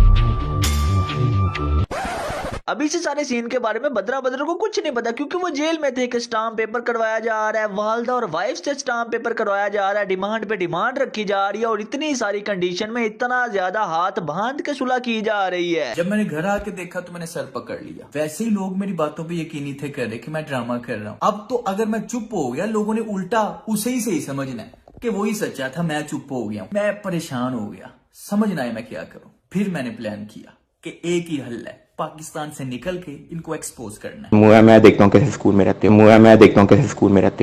अभी से सारे सीन के बारे में बदरा को कुछ नहीं पता, क्योंकि वो जेल में थे। एक स्टाम्प पेपर करवाया जा रहा है, वालदा और वाइफ से स्टाम्प पेपर करवाया जा रहा है, डिमांड पे डिमांड रखी जा रही है और इतनी सारी कंडीशन में इतना ज्यादा हाथ बांध के सुलह की जा रही है। जब मैंने घर आके देखा तो मैंने सर पकड़ लिया। वैसे ही लोग मेरी बातों पे यकीन नहीं थे कर रहे कि मैं ड्रामा कर रहा हूँ। अब तो अगर मैं चुप हो गया, लोगों ने उल्टा उसे ही सही समझना है कि वही सच्चा था, मैं चुप हो गया। मैं परेशान हो गया, समझ ना आया मैं क्या करूं। फिर मैंने प्लान किया कि एक ही हल है, पाकिस्तान से निकल के इनको एक्सपोज करना है। मैं देखता हूँ कैसे स्कूल में रहते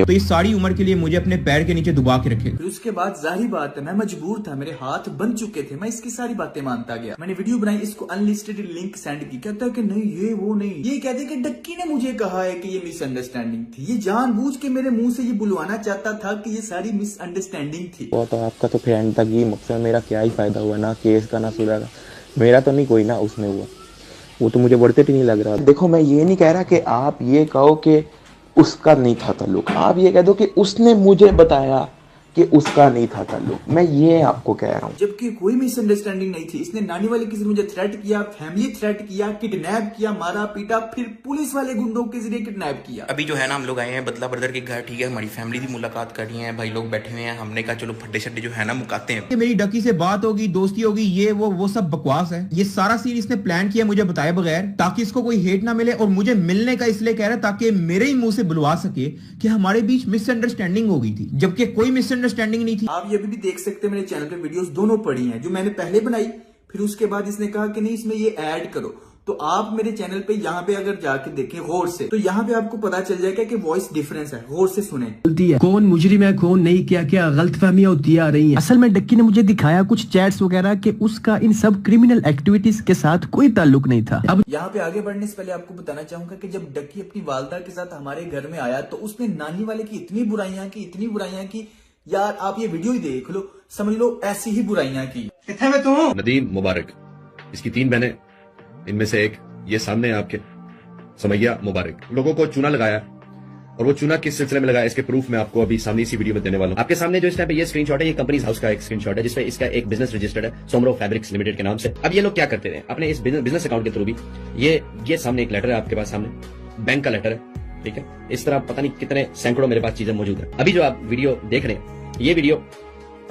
हो। तो ये सारी उम्र के लिए मुझे अपने पैर के नीचे दबा के रखेगा। फिर उसके बाद जाहिर बात है मैं मजबूर था, मेरे हाथ बन चुके थे, मैं इसकी सारी बातें मानता गया। मैंने वीडियो बनाई, इसको अनलिस्टेड लिंक सेंड की। कहता है कि नहीं ये वो नहीं, ये कहते कि डक्की ने मुझे कहा है कि ये मिसअंडरस्टैंडिंग थी। ये जानबूझ के मेरे मुंह से ये बुलवाना चाहता था कि ये सारी मिसअंडरस्टैंडिंग थी। वो तो आपका तो फिर एंड तक ये मकसद, मेरा क्या ही फायदा हुआ ना केस का ना सुलह का। मेरा तो नहीं कोई ना उसमें हुआ, वो तो मुझे बढ़ते ही नहीं लग रहा। देखो मैं ये नहीं कह रहा कि आप ये कहो कि उसका नहीं था ताल्लुक, आप ये कह दो कि उसने मुझे बताया कि उसका नहीं था ताल्लुक। मैं ये आपको कह रहा हूँ। जबकि कोई मिसअंडरस्टैंडिंग नहीं थी। इसने नानी वाले के जरिए मुझे थ्रेट किया, फैमिली थ्रेट किया, किडनैप किया, मारा पीटा, फिर पुलिस वाले गुंडों के जरिए किडनैप किया। अभी जो है ना हम लोग आए हैं बदला ब्रदर के घर, ठीक है, हमारी फैमिली की मुलाकात कर रही है, भाई लोग बैठे हुए हैं, हमने कहा चलो फड्डे शड्डे जो है ना मुकाते हैं। मेरी डकी से बात होगी, दोस्ती होगी, ये वो सब बकवास है। ये सारा सीन इसने प्लान किया मुझे बताए बगैर, ताकि इसको कोई हेट ना मिले, और मुझे मिलने का इसलिए कह रहा है ताकि मेरे ही मुंह से बुलवा सके कि हमारे बीच मिसअंडरस्टैंडिंग हो गई थी, जबकि कोई मिसअंडरस्टैंडिंग नहीं थी। आप ये भी देख सकते हैं मेरे चैनल पे वीडियोस दोनों पड़ी हैं, जो मैंने पहले बनाई, फिर उसके बाद इसने कहा कि नहीं इसमें ये ऐड करो। तो आप मेरे चैनल पे यहाँ पे अगर जाके देखें गौर से, तो यहाँ पे आपको पता चल जाएगा कि वॉइस डिफरेंस है। गौर से सुने। गलती है, कौन मुजरिम है कौन नहीं, क्या क्या गलतफहमियां होती आ रही हैं। असल में डक्की ने मुझे दिखाया कुछ चैट्स वगैरह कि उसका इन सब क्रिमिनल एक्टिविटीज के साथ कोई ताल्लुक नहीं था। अब यहाँ पे आगे बढ़ने से पहले आपको बताना चाहूंगा कि जब डक्की अपनी वालदा के साथ हमारे घर में आया तो उसने नानी वाले की इतनी बुराइयां की, यार आप ये वीडियो ही देख लो, समझ लो ऐसी ही बुराइयां की। कितने में तू? नदीम मुबारक, इसकी 3 बहनें, इनमें से एक ये सामने आपके समैया मुबारक, लोगों को चूना लगाया, और वो चूना किस सिलसिले में लगाया इसके प्रूफ मैं आपको अभी सामने इसी वीडियो में देने वाला हूं। आपके सामने जो इस टाइम पे ये स्क्रीनशॉट है, ये कंपनीज हाउस का एक स्क्रीनशॉट है जिसमें इसका एक बिजनेस रजिस्टर्ड है सोमरो फैब्रिक्स लिमिटेड के नाम से। अब ये लोग क्या करते थे अपने इस बिजनेस अकाउंट के थ्रू भी, ये सामने एक लेटर है आपके पास, सामने बैंक का लेटर है, ठीक है, इस तरह पता नहीं कितने सैकड़ों मेरे पास चीजें मौजूद है। अभी जो आप वीडियो देख रहे हैं, ये वीडियो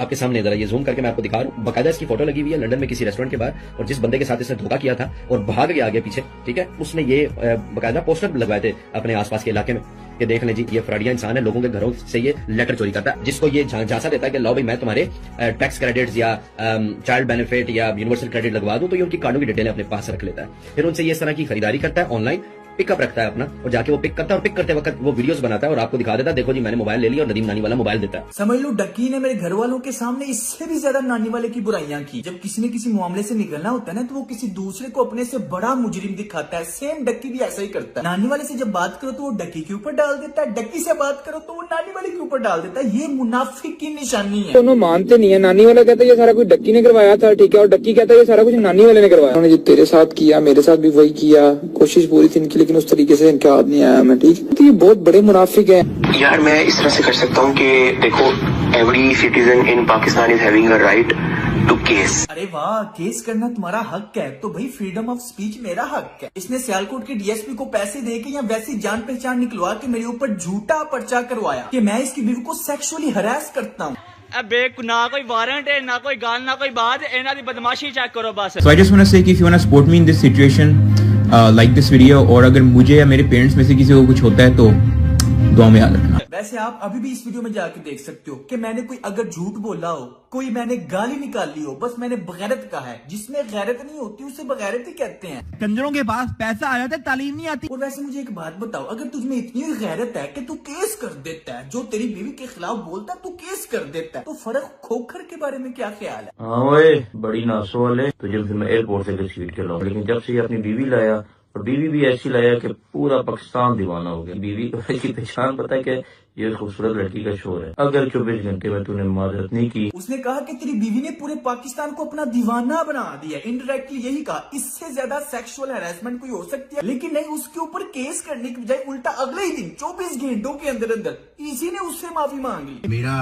आपके सामने, जरा ये जूम करके मैं आपको दिखा रहा हूँ, बाकायदा इसकी फोटो लगी हुई है लंदन में किसी रेस्टोरेंट के बाहर, और जिस बंदे के साथ इसने धोखा किया था और भाग गया आगे पीछे, ठीक है, उसने ये बाकायदा पोस्टर लगवाए थे अपने आसपास के इलाके में कि देख लें जी ये फ्रॉडिया इंसान है, लोगों के घरों से ये लेटर चोरी करता है, जिसको ये झांसा देता है कि लो भाई मैं तुम्हारे टैक्स क्रेडिट्स या चाइल्ड बेनिफिट या यूनिवर्सल क्रेडिट लगवा दूं, तो ये उनकी कार्डों की डिटेल अपने पास रख लेता है, फिर उनसे ये इस तरह की खरीदारी करता है, ऑनलाइन पिकअप रखता है अपना, और जाके वो पिक करता है, और पिक करते वक्त वो वीडियोस बनाता है और आपको दिखा देता है, देखो जी मैंने मोबाइल ले लिया, और नदीम नानी वाला मोबाइल देता है। समझ लो डक्की ने मेरे घर वालों के सामने इससे भी ज्यादा नानी वाले की बुराइयां की। जब किसी ने किसी मामले से निकलना होता है ना, तो वो किसी दूसरे को अपने से बड़ा मुजरिम दिखाता है। सेम डक्की भी ऐसा ही करता है। नानी वाले से जब बात करो तो वो डक्की के ऊपर डाल देता है, डक्की से बात करो तो वो नानी वाले के ऊपर डाल देता है। ये मुनाफिक की निशानी है। दोनों मानते नहीं है। नानी वाला कहता है ये सारा कुछ डक्की ने करवाया था, ठीक है, और डक्की कहता है ये सारा कुछ नानी वाले ने करवाया। उन्होंने जो तेरे साथ किया मेरे साथ भी वही किया, कोशिश पूरी थी इनकी, लेकिन उस तरीके से याद नहीं आया मैं, ठीक। तो ये बहुत बड़े मुनाफिक हैं। यार मैं इस तरह से कर सकता हूँ कि देखो, every citizen in Pakistan is having a right to case. अरे वाह, केस करना तुम्हारा हक है, तो भाई फ्रीडम ऑफ स्पीच मेरा हक है। इसने सियालकोट के डीएसपी को पैसे देके या वैसी जान पहचान निकलवा के मेरे ऊपर झूठा पर्चा करवाया कि मैं इसकी बीवी को सेक्सुअली हरास करता हूँ। ना कोई वारंट है, ना कोई गाल, ना कोई बात, इन्हां दी बदमाशी चेक करो बस। So I just want to say कि if you want to support me in this situation, like this video, और अगर मुझे या मेरे पेरेंट्स में से किसी को कुछ होता है तो दुआ में याद रखना। वैसे आप अभी भी इस वीडियो में जाके देख सकते हो कि मैंने कोई अगर झूठ बोला हो, कोई मैंने गाली निकाली हो, बस मैंने बगैरत कहा है। जिसमें गैरत नहीं होती उसे बगैरत ही कहते हैं। कंजरों के पास पैसा आ जाता है, तालीम नहीं आती। और वैसे मुझे एक बात बताओ, अगर तुझमें इतनी गैरत है कि तू केस कर देता है, जो तेरी बीवी के खिलाफ बोलता है तू केस कर देता है, तो फर्क खोखर के बारे में क्या ख्याल है? हाँ ओए, बड़ी नासो वाले, तुझे फिर मैं एयरपोर्ट से घसीट के लाऊं, लेकिन जब से अपनी बीवी लाया, और बीवी भी ऐसी लाया कि पूरा पाकिस्तान दीवाना हो गया। बीवी की पहचान पता है कि ये खूबसूरत लड़की का शोर है। अगर 24 घंटे में तूने माजरत नहीं की। उसने कहा कि तेरी बीवी ने पूरे पाकिस्तान को अपना दीवाना बना दिया। इनडायरेक्टली यही कहा। इससे ज्यादा सेक्सुअल हैरेसमेंट कोई हो सकती है, लेकिन नहीं, उसके ऊपर केस करने की बजाय उल्टा अगले ही दिन 24 घंटों के अंदर अंदर इसी ने उससे माफी मांग ली। मेरा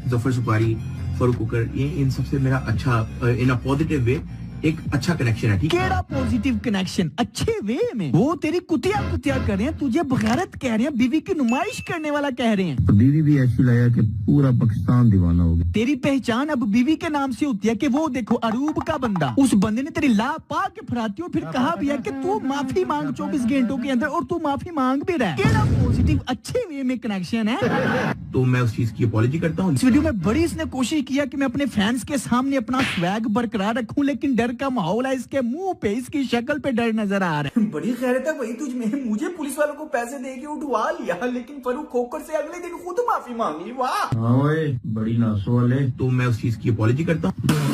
जफर सुपारी, फरूक कुकर, ये इन सबसे मेरा अच्छा, इन अ पॉजिटिव वे एक अच्छा कनेक्शन है, ठीक है। केड़ा पॉजिटिव कनेक्शन? अच्छे वे में। वो तेरी कुतिया कर रहे हैं, तुझे बगैरत कह रहे हैं, बीवी की नुमाइश करने वाला कह रहे हैं। बीवी भी ऐसी लाया कि पूरा पाकिस्तान दीवाना हो गया। तेरी पहचान अब बीवी के नाम से होती है कि वो देखो अरूब का बंदा, उस बंदे ने तेरी ला पा के फराती हो, फिर कहा भी है कि तू माफी मांग 24 घंटों के अंदर, और तू माफी मांग भी रहा है। केड़ा पॉजिटिव अच्छे वे में कनेक्शन है। तो मैं उस चीज की अपॉलॉजी करता हूँ। इस वीडियो में बड़ी इसने कोशिश किया कि मैं अपने फैंस के सामने अपना स्वैग बरकरार रखूं, लेकिन डर का माहौल है। इसके मुंह पे, इसकी शक्ल पे डर नजर आ रहा है। बड़ी खैरत है भाई तुझमें। मुझे पुलिस वालों को पैसे दे के उठवा लिया, लेकिन फरूक खोकर से अगले दिन खुद माफी मांग ली। वाह, हाँ ओए, बड़ी नासो वाले। तो मैं उस चीज की अपॉलॉजी करता हूँ।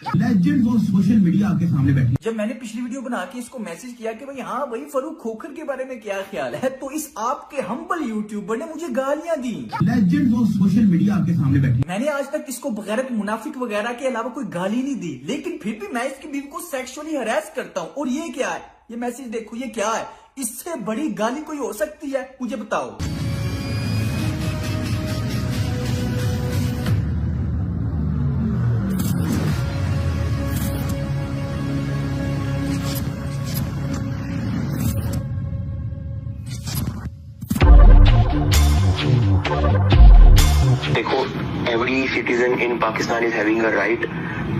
लेजेंड वो सोशल मीडिया आपके सामने बैठे। जब मैंने पिछली वीडियो बना के इसको मैसेज किया कि भाई हाँ भाई फरूक खोखर के बारे में क्या ख्याल है, तो इस आपके हम्बल यूट्यूबर ने मुझे गालियां दी। लेजेंड वो सोशल मीडिया आपके सामने बैठे। मैंने आज तक इसको बगैरत मुनाफिक वगैरह के अलावा कोई गाली नहीं दी, लेकिन फिर भी मैं इसकी बीवी को सेक्सुअली हरास करता हूँ। और ये क्या है? ये मैसेज देखो, ये क्या है? इससे बड़ी गाली कोई हो सकती है? मुझे बताओ। देखो, every citizen in Pakistan is having a right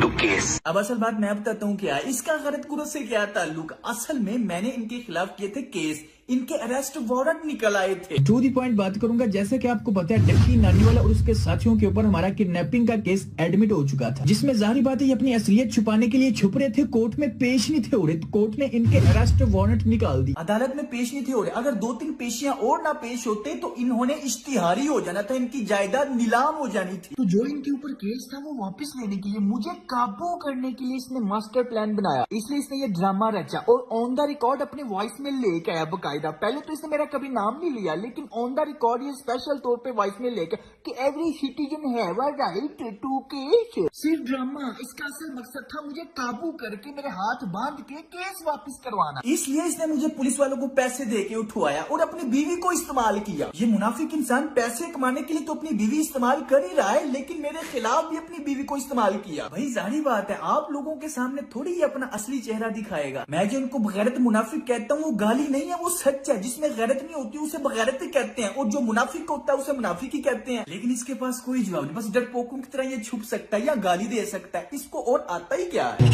to case. अब असल बात मैं बताता हूँ क्या है, इसका गलत गुरु से क्या ताल्लुक। असल में मैंने इनके खिलाफ किए थे केस, इनके अरेस्ट वारंट निकल आए थे। टू दी पॉइंट बात करूंगा, जैसे कि आपको पता है डक्की नानीवाला और उसके साथियों के ऊपर हमारा किडनैपिंग का केस एडमिट हो चुका था, जिसमें जाहिर बात है ये अपनी असलियत छुपाने के लिए छुप रहे थे, कोर्ट में पेश नहीं थे हो रहे, कोर्ट ने इनके अरेस्ट वारंट निकाल दी। अदालत में पेश नहीं थे हो रहे, अगर 2-3 पेशियां और ना पेश होते तो इन्होंने इश्तिहारी हो जाना था, इनकी जायदाद नीलाम हो जानी थी। तो जो इनके ऊपर केस था वो वापस लेने के लिए, मुझे काबू करने के लिए इसने मास्टर प्लान बनाया, इसलिए इसने ये ड्रामा रचा और ऑन द रिकॉर्ड अपने वॉइस में लेके आया बकायदा। पहले तो इसने मेरा कभी नाम नहीं लिया, लेकिन ऑन द रिकॉर्ड ये स्पेशल तौर पे वॉइस में लेकर कि every citizen have a right to case. सिर्फ ड्रामा, इसका असल मकसद था मुझे काबू करके मेरे हाथ बांध के केस वापस करवाना। इसलिए इसने मुझे पुलिस वालों को पैसे दे के उठवाया और अपनी बीवी को इस्तेमाल किया। ये मुनाफिक इंसान पैसे कमाने के लिए तो अपनी बीवी इस्तेमाल कर ही रहा है, लेकिन मेरे खिलाफ भी अपनी बीवी को इस्तेमाल किया। भाई जाहिर बात है, आप लोगों के सामने थोड़ी ही अपना असली चेहरा दिखाएगा। मैं जो इनको बगैरत मुनाफिक कहता हूँ वो गाली नहीं है, वो सच है। जिसमें गैरत नहीं होती उसे बगैरत ही कहते हैं, और जो मुनाफिक होता है उसे मुनाफिक ही कहते हैं। लेकिन इसके पास कोई जवाब नहीं, बस डरपोकों की तरह ये छुप सकता है या गाली दे सकता है, इसको और आता ही क्या है।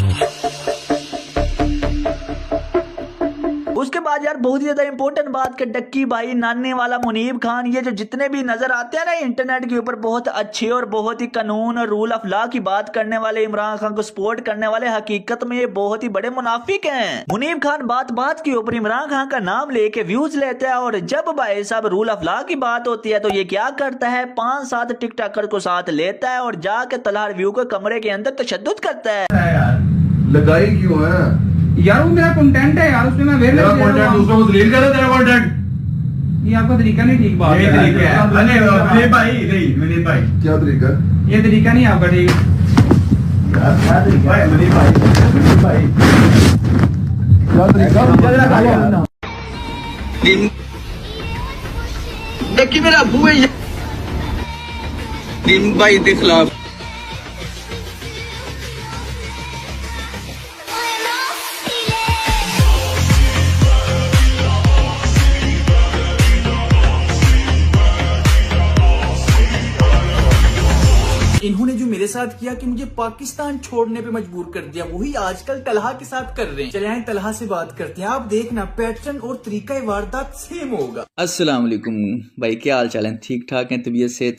उसके बाद यार बहुत ही ज्यादा इंपॉर्टेंट बात कि डक्की भाई, नानी वाला, मुनीब खान, ये जो जितने भी नजर आते हैं ना इंटरनेट के ऊपर बहुत अच्छे और बहुत ही कानून और रूल ऑफ लॉ की बात करने वाले, इमरान खान को सपोर्ट करने वाले, हकीकत में ये बहुत ही बड़े मुनाफिक हैं। मुनीब खान बात के ऊपर इमरान खान का नाम लेके व्यूज लेता है, और जब भाई साहब रूल ऑफ लॉ की बात होती है तो ये क्या करता है, 5-7 टिकटॉकर को साथ लेता है और जाके तलहा रिव्यू के कमरे के अंदर तशद्दुद करता है। लगाई क्यों है यार? वो मेरा कंटेंट है यार, उसमें मैं तेरा कंटेंट दूसरों को डिलीट कर दे, तेरा कंटेंट। ये आपका तरीका नहीं ठीक बात है। अरे भाई नहीं, विनीत भाई क्या तरीका? ये तरीका नहीं आपका ठीक यार, क्या तरीका है विनीत भाई? क्या तरीका? डक्की मेरा अबू है दिन भाई के खिलाफ। इन्होंने जो मेरे साथ किया कि मुझे पाकिस्तान छोड़ने पे मजबूर कर दिया, वही आजकल तलहा के साथ कर रहे हैं। चले आए तलहा से बात करते हैं, आप देखना पैटर्न और तरीका वारदात सेम होगा। अस्सलाम वालेकुम भाई, क्या हाल चाल है? ठीक ठाक है? तबीयत सेहत?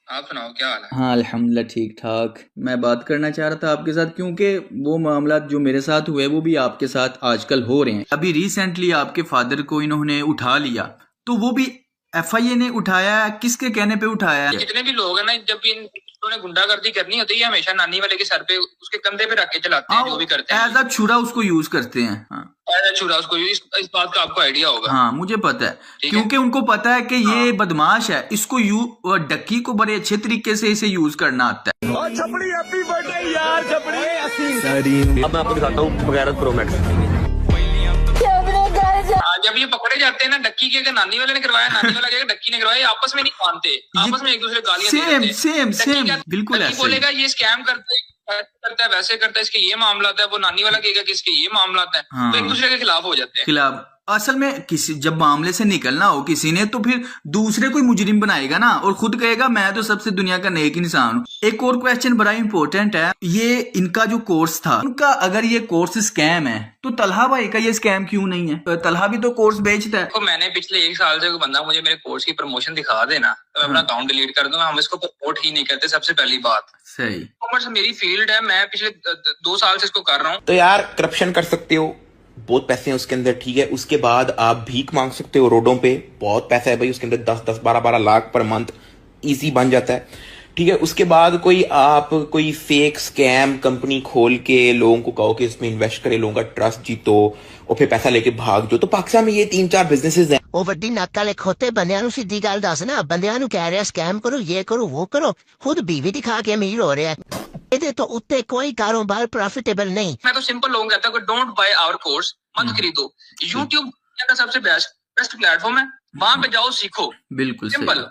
आप सुनाओ क्या हाल है? हाँ अल्हम्दुलिल्लाह ठीक ठाक। मैं बात करना चाह रहा था आपके साथ, क्योंकि वो मामला जो मेरे साथ हुए वो भी आपके साथ आजकल हो रहे हैं। अभी रिसेंटली आपके फादर को इन्होंने उठा लिया, तो वो भी FIA ने उठाया, किसके कहने पे उठाया? जितने भी लोग हैं ना, जब भी इन्होंने गुंडागर्दी करनी होती है हमेशा नानी वाले के सर पे, उसके कंधे पे रख के चलाते हैं, जो भी करते हैं। एज अ छुरा उसको यूज करते हैं। एज अ छुरा उसको, इस बात का आपको आइडिया होगा। हाँ मुझे पता है, क्योंकि उनको पता है कि ये बदमाश है, इसको डक्की को बड़े अच्छे तरीके से इसे यूज करना आता है। छपड़ी हैप्पी बर्थडे यार, छपड़ी। अब मैं आपको दिखाता हूँ बगैरत प्रो मैक्स। जब ये पकड़े जाते हैं ना, डक्की के नानी वाले ने करवाया, नानी वाला के डक्की ने करवाया, आपस में नहीं मानते, आपस में एक दूसरे गालियां सेम बिल्कुल ऐसे। बोलेगा ये स्कैम करता है, वैसे करता है, इसके ये मामला है, वो नानी वाला कहेगा कि इसके ये मामला है। हाँ। तो एक दूसरे के खिलाफ हो जाते हैं। असल में किसी जब मामले से निकलना हो किसी ने, तो फिर दूसरे कोई मुजरिम बनाएगा ना, और खुद कहेगा मैं तो सबसे दुनिया का नेक इंसान हूँ। एक और क्वेश्चन बड़ा इंपॉर्टेंट है, ये इनका जो कोर्स था उनका, अगर ये कोर्स स्कैम है तो तलहा भाई का ये स्कैम क्यों नहीं है? तलहा भी तो कोर्स बेचता है। तो मैंने पिछले 1 साल से कोई बंदा मुझे मेरे कोर्स की प्रमोशन दिखा देना, तो मैं अपना अकाउंट डिलीट कर दूंगा। हम इसको प्रमोट ही नहीं करते, सबसे पहली बात। सही, कॉमर्स मेरी फील्ड है, मैं पिछले 2 साल से इसको कर रहा हूँ। तो यार करप्शन कर सकते हो, बहुत पैसे हैं उसके अंदर, ठीक है। उसके बाद आप भीख मांग सकते हो रोडों पे, बहुत पैसा है भाई उसके अंदर, 10-10, 12-12 लाख पर मंथ इजी बन जाता है, ठीक है। उसके बाद कोई फेक स्कैम कंपनी खोल के लोगों को कहो कि इसमें इन्वेस्ट करे, लोगों का ट्रस्ट जीतो और फिर पैसा लेके भाग जाओ। तो पाकिस्तान में ये 3-4 बिजनेसेस हैं। ਉਹ ਵੱਡੀ ਨੱਕ ਵਾਲੇ ਖੋਤੇ ਬੰਦਿਆਂ ਨੂੰ ਸਿੱਧੀ ਗੱਲ ਦੱਸ ਨਾ, ਬੰਦਿਆਂ ਨੂੰ ਕਹਿ ਰਿਹਾ ਸਕੈਮ ਕਰੋ, ਇਹ ਕਰੋ, ਉਹ ਕਰੋ, ਖੁਦ बीवी दिखा के अमीर हो रहा है। ਇਹਦੇ ਤੋਂ ਉੱਤੇ कोई कारोबार प्रॉफिटेबल नहीं। मैं तो सिंपल लोगों को कहता हूँ, डोंट बाय आवर कोर्स, मत खरीदो। यूट्यूब का सबसे बेस्ट प्लेटफॉर्म है, वहां पे जाओ, सीखो। बिल्कुल सिंपल।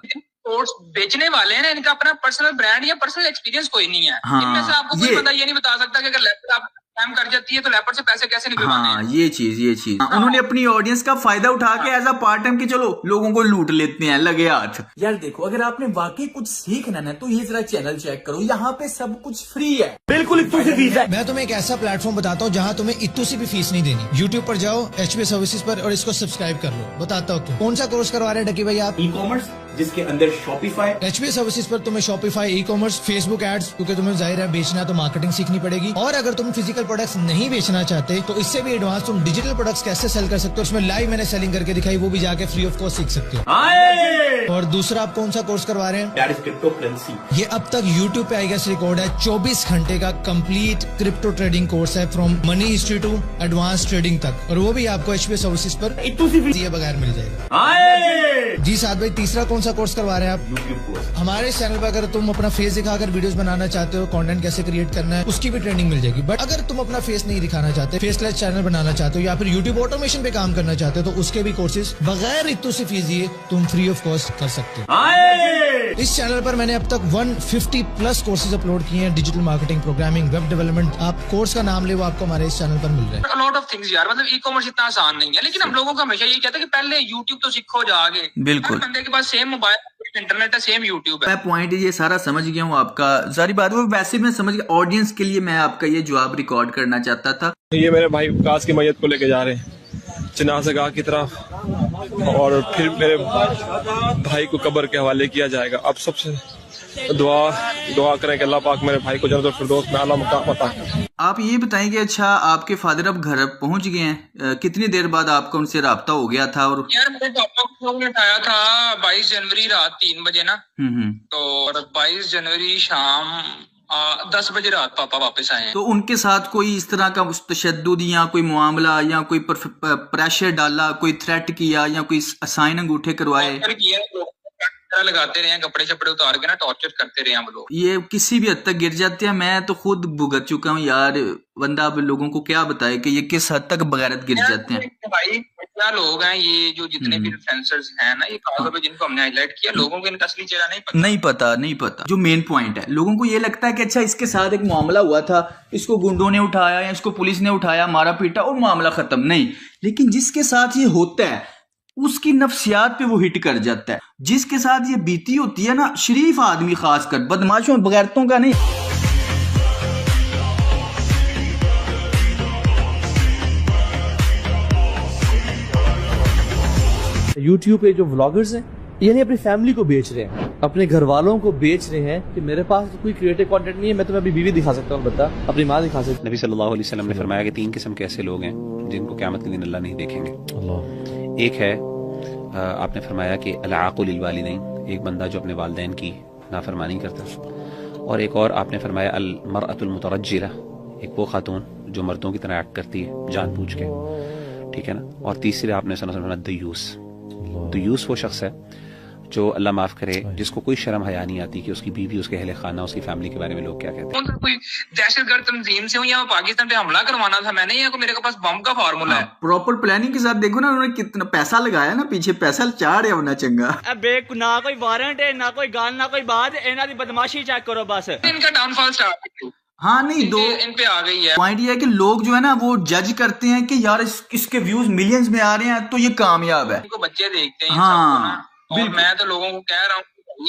कोर्स बेचने वाले हैं ना, इनका अपना पर्सनल ब्रांड या पर्सनल एक्सपीरियंस कोई नहीं है। हाँ, इनमें से आपको कोई बंदा ये नहीं बता सकता कि अगर लैपटॉप स्कैम कर जाती है तो लेपर्ड से पैसे कैसे निकलवाने हैं? हाँ ये चीज उन्होंने अपनी ऑडियंस का फायदा उठा के एज अ पार्ट टाइम कि चलो लोगों को लूट लेते हैं, लगे हाथ। यार देखो, अगर आपने वाकई कुछ सीखना है तो ये जरा चैनल चेक करो, यहाँ पे सब कुछ फ्री है, बिल्कुल इत्तू सी फीस है। मैं तुम्हें एक ऐसा प्लेटफॉर्म बताता हूँ जहाँ तुम्हें इत्तू सी भी फीस नहीं देनी। YouTube पर जाओ HB सर्विसेज पर और इसको सब्सक्राइब कर लो। बताता हूँ क्यों। कौन सा कोर्स करवा रहे हैं डकी भाई आप? ई-कॉमर्स, जिसके अंदर शॉपिफाई। HB सर्विसेज पर तुम्हें शॉपिफाई, ई-कॉमर्स, फेसबुक एड्स, क्योंकि तुम्हें जाहिर है बेचना है तो मार्केटिंग सीखनी पड़ेगी। और अगर तुम फिजिकल प्रोडक्ट्स नहीं बेचना चाहते तो इससे भी एडवांस तुम डिजिटल प्रोडक्ट्स कैसे सेल कर सकते हो, उसमें लाइव मैंने सेलिंग करके दिखाई, वो भी जाके फ्री ऑफ कॉस्ट सीख सकते हो। और दूसरा आप कौन सा कोर्स करवा रहे हैं? Crypto currency. ये अब तक YouTube पे आई गेस रिकॉर्ड है 24 घंटे का कंप्लीट क्रिप्टो ट्रेडिंग कोर्स है, from money history to advance trading तक, और वो भी आपको HB सर्विसेज पर दिए बगैर मिल जाएगा। जी साथ भाई, तीसरा कौन सा कोर्स करवा रहे हैं आप? हमारे चैनल पर अगर तुम अपना फेस दिखाकर वीडियोस बनाना चाहते हो, कंटेंट कैसे क्रिएट करना है उसकी भी ट्रेनिंग मिल जाएगी। बट अगर तुम अपना फेस नहीं दिखाना चाहते, फेसलेस चैनल बनाना चाहते हो या फिर YouTube ऑटोमेशन पे काम करना चाहते हो तो उसके भी कोर्सेज बगैर इतनी सी फीस दिए तुम फ्री ऑफ कॉस्ट कर सकते हो। इस चैनल पर मैंने अब तक 150 प्लस कोर्सेज अपलोड किए हैं, digital marketing, programming, web development. आप कोर्स का नाम ले, वो आपको हमारे इस चैनल पर मिल रहा है। लॉट ऑफ थिंग्स यार, मतलब ई-कॉमर्स इतना आसान नहीं है, लेकिन हम लोगों का हमेशा यही कहता है कि पहले YouTube तो सीखो जाके। बिल्कुल, बंदे के पास सेम मोबाइल, इंटरनेट है, सेम YouTube है। मैं पॉइंट ये सारा समझ गया हूँ आपका, सारी बात वो वैसे मैं समझ गया। ऑडियंस के लिए मैं आपका ये जवाब रिकॉर्ड करना चाहता था। ये मेरे भाई विकास की मैयत को लेके जा रहे हैं जनाज़गाह की तरफ, और फिर मेरे भाई को कब्र के हवाले किया जाएगा। अब सबसे दुआ करें कि अल्लाह पाक मेरे भाई को जन्नतुल फिरदौस में आला मकाम अता करे। आप ये बताएंगे, अच्छा आपके फादर अब घर पहुंच गए हैं, कितनी देर बाद आपका उनसे राब्ता हो गया था? और यार मेरे पापा को उठाया था 22 जनवरी रात 3 बजे ना, तो 22 जनवरी शाम 10 बजे रात पापा वापस आए हैं। तो उनके साथ कोई इस तरह का तशद्दुद या कोई मामला या कोई प्रेशर डाला, कोई थ्रेट किया या कोई साइन अंगूठे करवाए? लगाते रहे हैं, कपड़े शपड़े उतार के ना टॉर्चर करते रहे हम लोग। ये किसी भी हद तक गिर जाते हैं। मैं तो खुद भुगत चुका हूँ यार, बंदा अब लोगों को क्या बताए कि ये किस हद तक बगैरत गिर जाते हैं। भाई क्या लोग हैं ये जो जितने भी इन्फ्लुएंसर्स हैं ना, ये खासतौर जिनको हमने हाईलाइट किया, लोगों को इनका असली चेहरा नहीं पता। जो मेन पॉइंट है, लोगों को ये लगता है कि अच्छा इसके साथ एक मामला हुआ था, इसको गुंडों ने उठाया या इसको पुलिस ने उठाया, मारा पीटा और मामला खत्म। नहीं, लेकिन जिसके साथ ये होता है उसकी नफ्सियात पे वो हिट कर जाता है। जिसके साथ ये बीती होती है ना, शरीफ आदमी खासकर, बदमाशों बगैरतों का नहीं। YouTube पे जो व्लॉगर्स हैं, यानी अपनी फैमिली को बेच रहे हैं, अपने घर वालों को बेच रहे हैं कि मेरे पास कोई क्रिएटिव कंटेंट नहीं है, मैं तुम्हें अभी बीवी दिखा सकता हूँ, बता अपनी माँ दिखा सकता हूँ। नबी सल्लल्लाहु अलैहि वसल्लम ने फरमाया कि 3 किस्म के ऐसे लोग हैं जिनको क़यामत के दिन अल्लाह नहीं देखेंगे। एक है, आपने फरमाया कि अल-आक़ुल लिल-वालिदैन, एक बंदा जो अपने वालिदैन की नाफरमानी करता। और एक और आपने फरमाया अल-मरअतुल मुतरज्जिला, एक वो खातून जो मर्दों की तरह एक्ट करती है जानबूझ के, ठीक है ना। और तीसरे आपने सुना दयूस। दयूस वो शख्स है जो अल्लाह माफ करे, जिसको कोई शर्म हया नहीं आती कि उसकी बीवी, उसके अहले खाना, उसकी फैमिली के बारे में लोग क्या कहते हैं। कोई दहशतगर्द तंजीम से हूँ या पाकिस्तान पे हमला करवाना था मैंने, या मेरे पास बम का फार्मूला है। प्रॉपर प्लानिंग के साथ देखो ना, उन्होंने कितना पैसा लगाया ना, पीछे पैसा चाड़ है ना चंगा। ना कोई वारंट है, ना कोई गाल, ना कोई बात, इन्हां दी बदमाशी चेक करो बस। इनका डाउनफॉल स्टार्ट हाँ नहीं, दो इन पे आ गई है। पॉइंट ये है कि लोग जो है ना वो जज करते हैं कि यार इसके व्यूज मिलियंस में आ रहे हैं तो ये कामयाब है। इनको बच्चे देखते हैं हाँ, और मैं तो लोगों को कह रहा हूँ,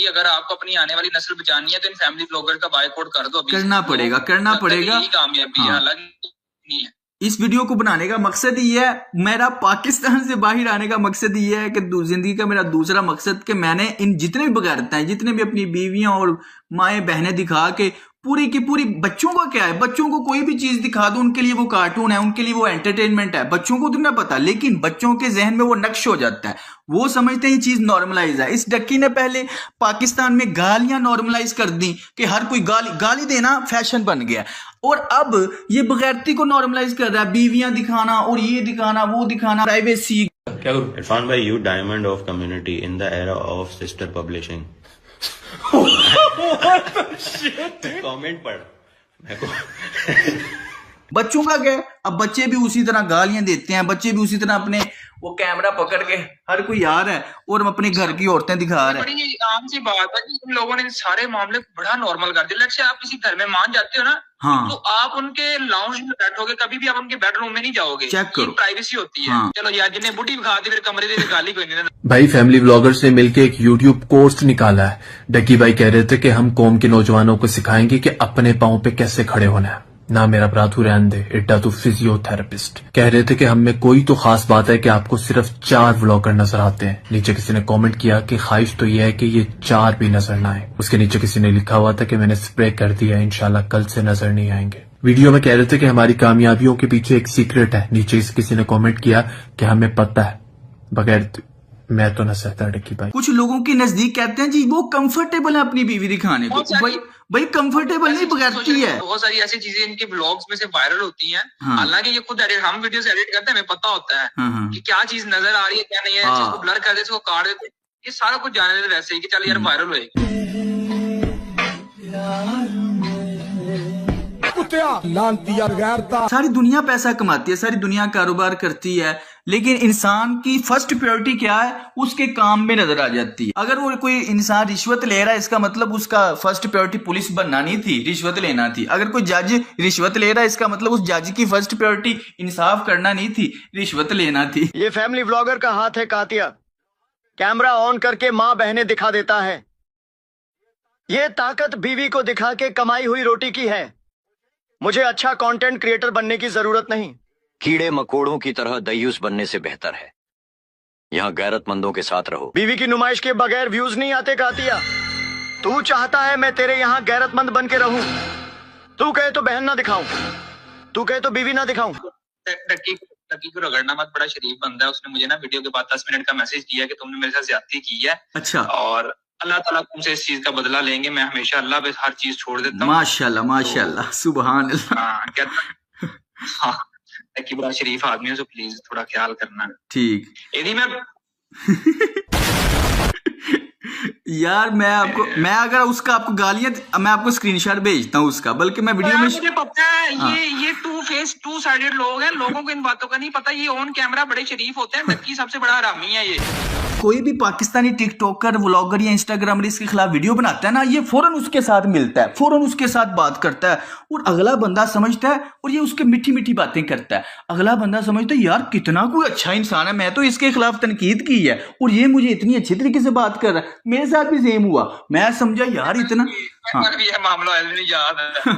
अगर आपको अपनी आने वाली नस्ल बचानी है तो इन फैमिली ब्लॉगर का बायकॉट कर दो। करना पड़ेगा। कामयाबी है, अलग नहीं है। इस वीडियो को बनाने का मकसद ये है, मेरा पाकिस्तान से बाहर आने का मकसद ये है कि जिंदगी का मेरा दूसरा मकसद कि मैंने इन जितने भी बगैरता है, जितने भी अपनी बीवियां और माएँ बहनें दिखा के पूरी की पूरी, बच्चों का क्या है, बच्चों को कोई भी चीज दिखा दो उनके लिए वो कार्टून है, उनके लिए वो एंटरटेनमेंट है, बच्चों को तो ना पता, लेकिन बच्चों के जहन में वो नक्श हो जाता है, वो समझते हैं ये चीज नॉर्मलाइज है। इस डक्की ने पहले पाकिस्तान में गालियां नॉर्मलाइज कर दी कि हर कोई गाली देना फैशन बन गया, और अब ये बगैरती को नॉर्मलाइज कर रहा है, बीवियां दिखाना और ये दिखाना वो दिखाना, प्राइवेसी। क्या करूं? इरफान भाई, you diamond of community in the era of sister publishing. Comment पढ़। बच्चों का क्या, अब बच्चे भी उसी तरह गालियां देते हैं, बच्चे भी उसी तरह अपने वो कैमरा पकड़ के हर कोई आ रहा है और अपने घर की औरतें दिखा रहे हैं। बड़ी आम सी बात है कि इन लोगों ने सारे मामले को बड़ा नॉर्मल कर दिया। लेट्स से आप किसी घर में मान जाते हो ना, हाँ। तो आप उनके लाउंज में बैठोगे, कभी भी आप उनके बेडरूम में नहीं जाओगे, चेक करो, प्राइवेसी होती है। हाँ। चलो यार, जिन्हें बुढ़ी खा दी फिर कमरे दे गाली कोई नहीं। भाई फैमिली व्लॉगर्स ने मिलकर एक यूट्यूब कोर्स निकाला है। डक्की भाई कह रहे थे कि हम कौम के नौजवानों को सिखाएंगे कि अपने पांव पे कैसे खड़े होना है। ना मेरा ब्राथू रहन दे, इट्टा तो फिजियोथेरेपिस्ट। कह रहे थे कि हम में कोई तो खास बात है कि आपको सिर्फ 4 व्लॉगर नजर आते हैं। नीचे किसी ने कमेंट किया कि ख्वाहिश तो यह है कि ये 4 भी नजर ना आए। उसके नीचे किसी ने लिखा हुआ था कि मैंने स्प्रे कर दिया, इंशाल्लाह कल से नजर नहीं आएंगे। वीडियो में कह रहे थे कि हमारी कामयाबियों के पीछे एक सीक्रेट है। नीचे किसी ने कमेंट किया कि हमें पता है, बगैर मैं तो न सहता डक्की भाई। कुछ लोगों के नजदीक कहते हैं जी वो कंफर्टेबल है अपनी बीवी दिखाने को। भाई कंफर्टेबल नहीं बगैरती है। बहुत सारी ऐसी चीजें इनके ब्लॉग्स में से वायरल होती हैं। हाँ। हालांकि ये खुद एडिट, हम वीडियोस एडिट करते हैं, हमें पता होता है हाँ। कि क्या चीज नजर आ रही है क्या नहीं है। हाँ। इसको ब्लर कर देते, इसको काट देते, ये सारा कुछ जाने देते वैसे ही कि चल यार वायरल होएगी। सारी दुनिया पैसा कमाती है, सारी दुनिया कारोबार करती है, लेकिन इंसान की फर्स्ट प्रायोरिटी क्या है? उसके काम में नजर आ जाती है। अगर वो कोई इंसान रिश्वत ले रहा है, इसका मतलब उसका फर्स्ट प्रायोरिटी पुलिस बनना नहीं थी, रिश्वत लेना थी। अगर कोई जज रिश्वत ले रहा है, इसका मतलब उस जज की फर्स्ट प्रायोरिटी इंसाफ करना नहीं थी, रिश्वत लेना थी। ये फैमिली व्लॉगर का हाथ है कातिया, कैमरा ऑन करके माँ बहने दिखा देता है। ये ताकत बीवी को दिखा के कमाई हुई रोटी की है। मुझे अच्छा कंटेंट क्रिएटर बनने की जरूरत नहीं। कीड़े मकोड़ों की तरह दयूस बनने से बेहतर है यहाँ गैरतमंदों के साथ रहो। बीवी की नुमाइश के बगैर व्यूज नहीं आते कातिया। तू चाहता है मैं तेरे यहाँ गैरतमंद बन के रहूं। तू कहे तो बहन ना दिखाऊं, तू कहे तो बीवी ना दिखाऊं। लकी को रगड़ना मत, बड़ा शरीफ बंदा है। उसने मुझे ना वीडियो के बाद 10 मिनट का मैसेज दिया कि तुमने मेरे साथ ज्यादती की है। अच्छा। और अल्लाह ताला तुमसे इस चीज का बदला लेंगे। मैं हमेशा अल्लाह पे हर चीज छोड़ देता हूँ। माशाल्लाह माशाल्लाह, सुभान अल्लाह। हाँ, कहता हाँ, लकी बड़ा शरीफ आदमी है, तो प्लीज थोड़ा ख्याल करना। ठीक। यदि मैं यार मैं अगर उसका आपको गालियां, मैं आपको स्क्रीनशॉट भेजता हूँ उसका, बल्कि मैं वीडियो में मुझे पता है ये टू फेस टू साइडेड लोग हैं। लोगों को इन बातों का नहीं पता। ये ऑन कैमरा बड़े शरीफ होते हैं। लकी सबसे बड़ा हरामी है ये। कोई भी पाकिस्तानी टिकटॉकर, व्लॉगर या इंस्टाग्रामर इसके खिलाफ वीडियो बनाता है ना, ये फौरन उसके साथ मिलता है, फौरन उसके साथ बात करता है, और अगला बंदा समझता है, और ये उसके मीठी मीठी बातें करता है। अगला बंदा समझता है यार कितना कोई अच्छा इंसान है, मैं तो इसके खिलाफ तनकीद की है और ये मुझे इतनी अच्छी तरीके से बात कर रहा है। मेरे साथ भी सेम हुआ। मैं समझा यार इतना मामला याद है।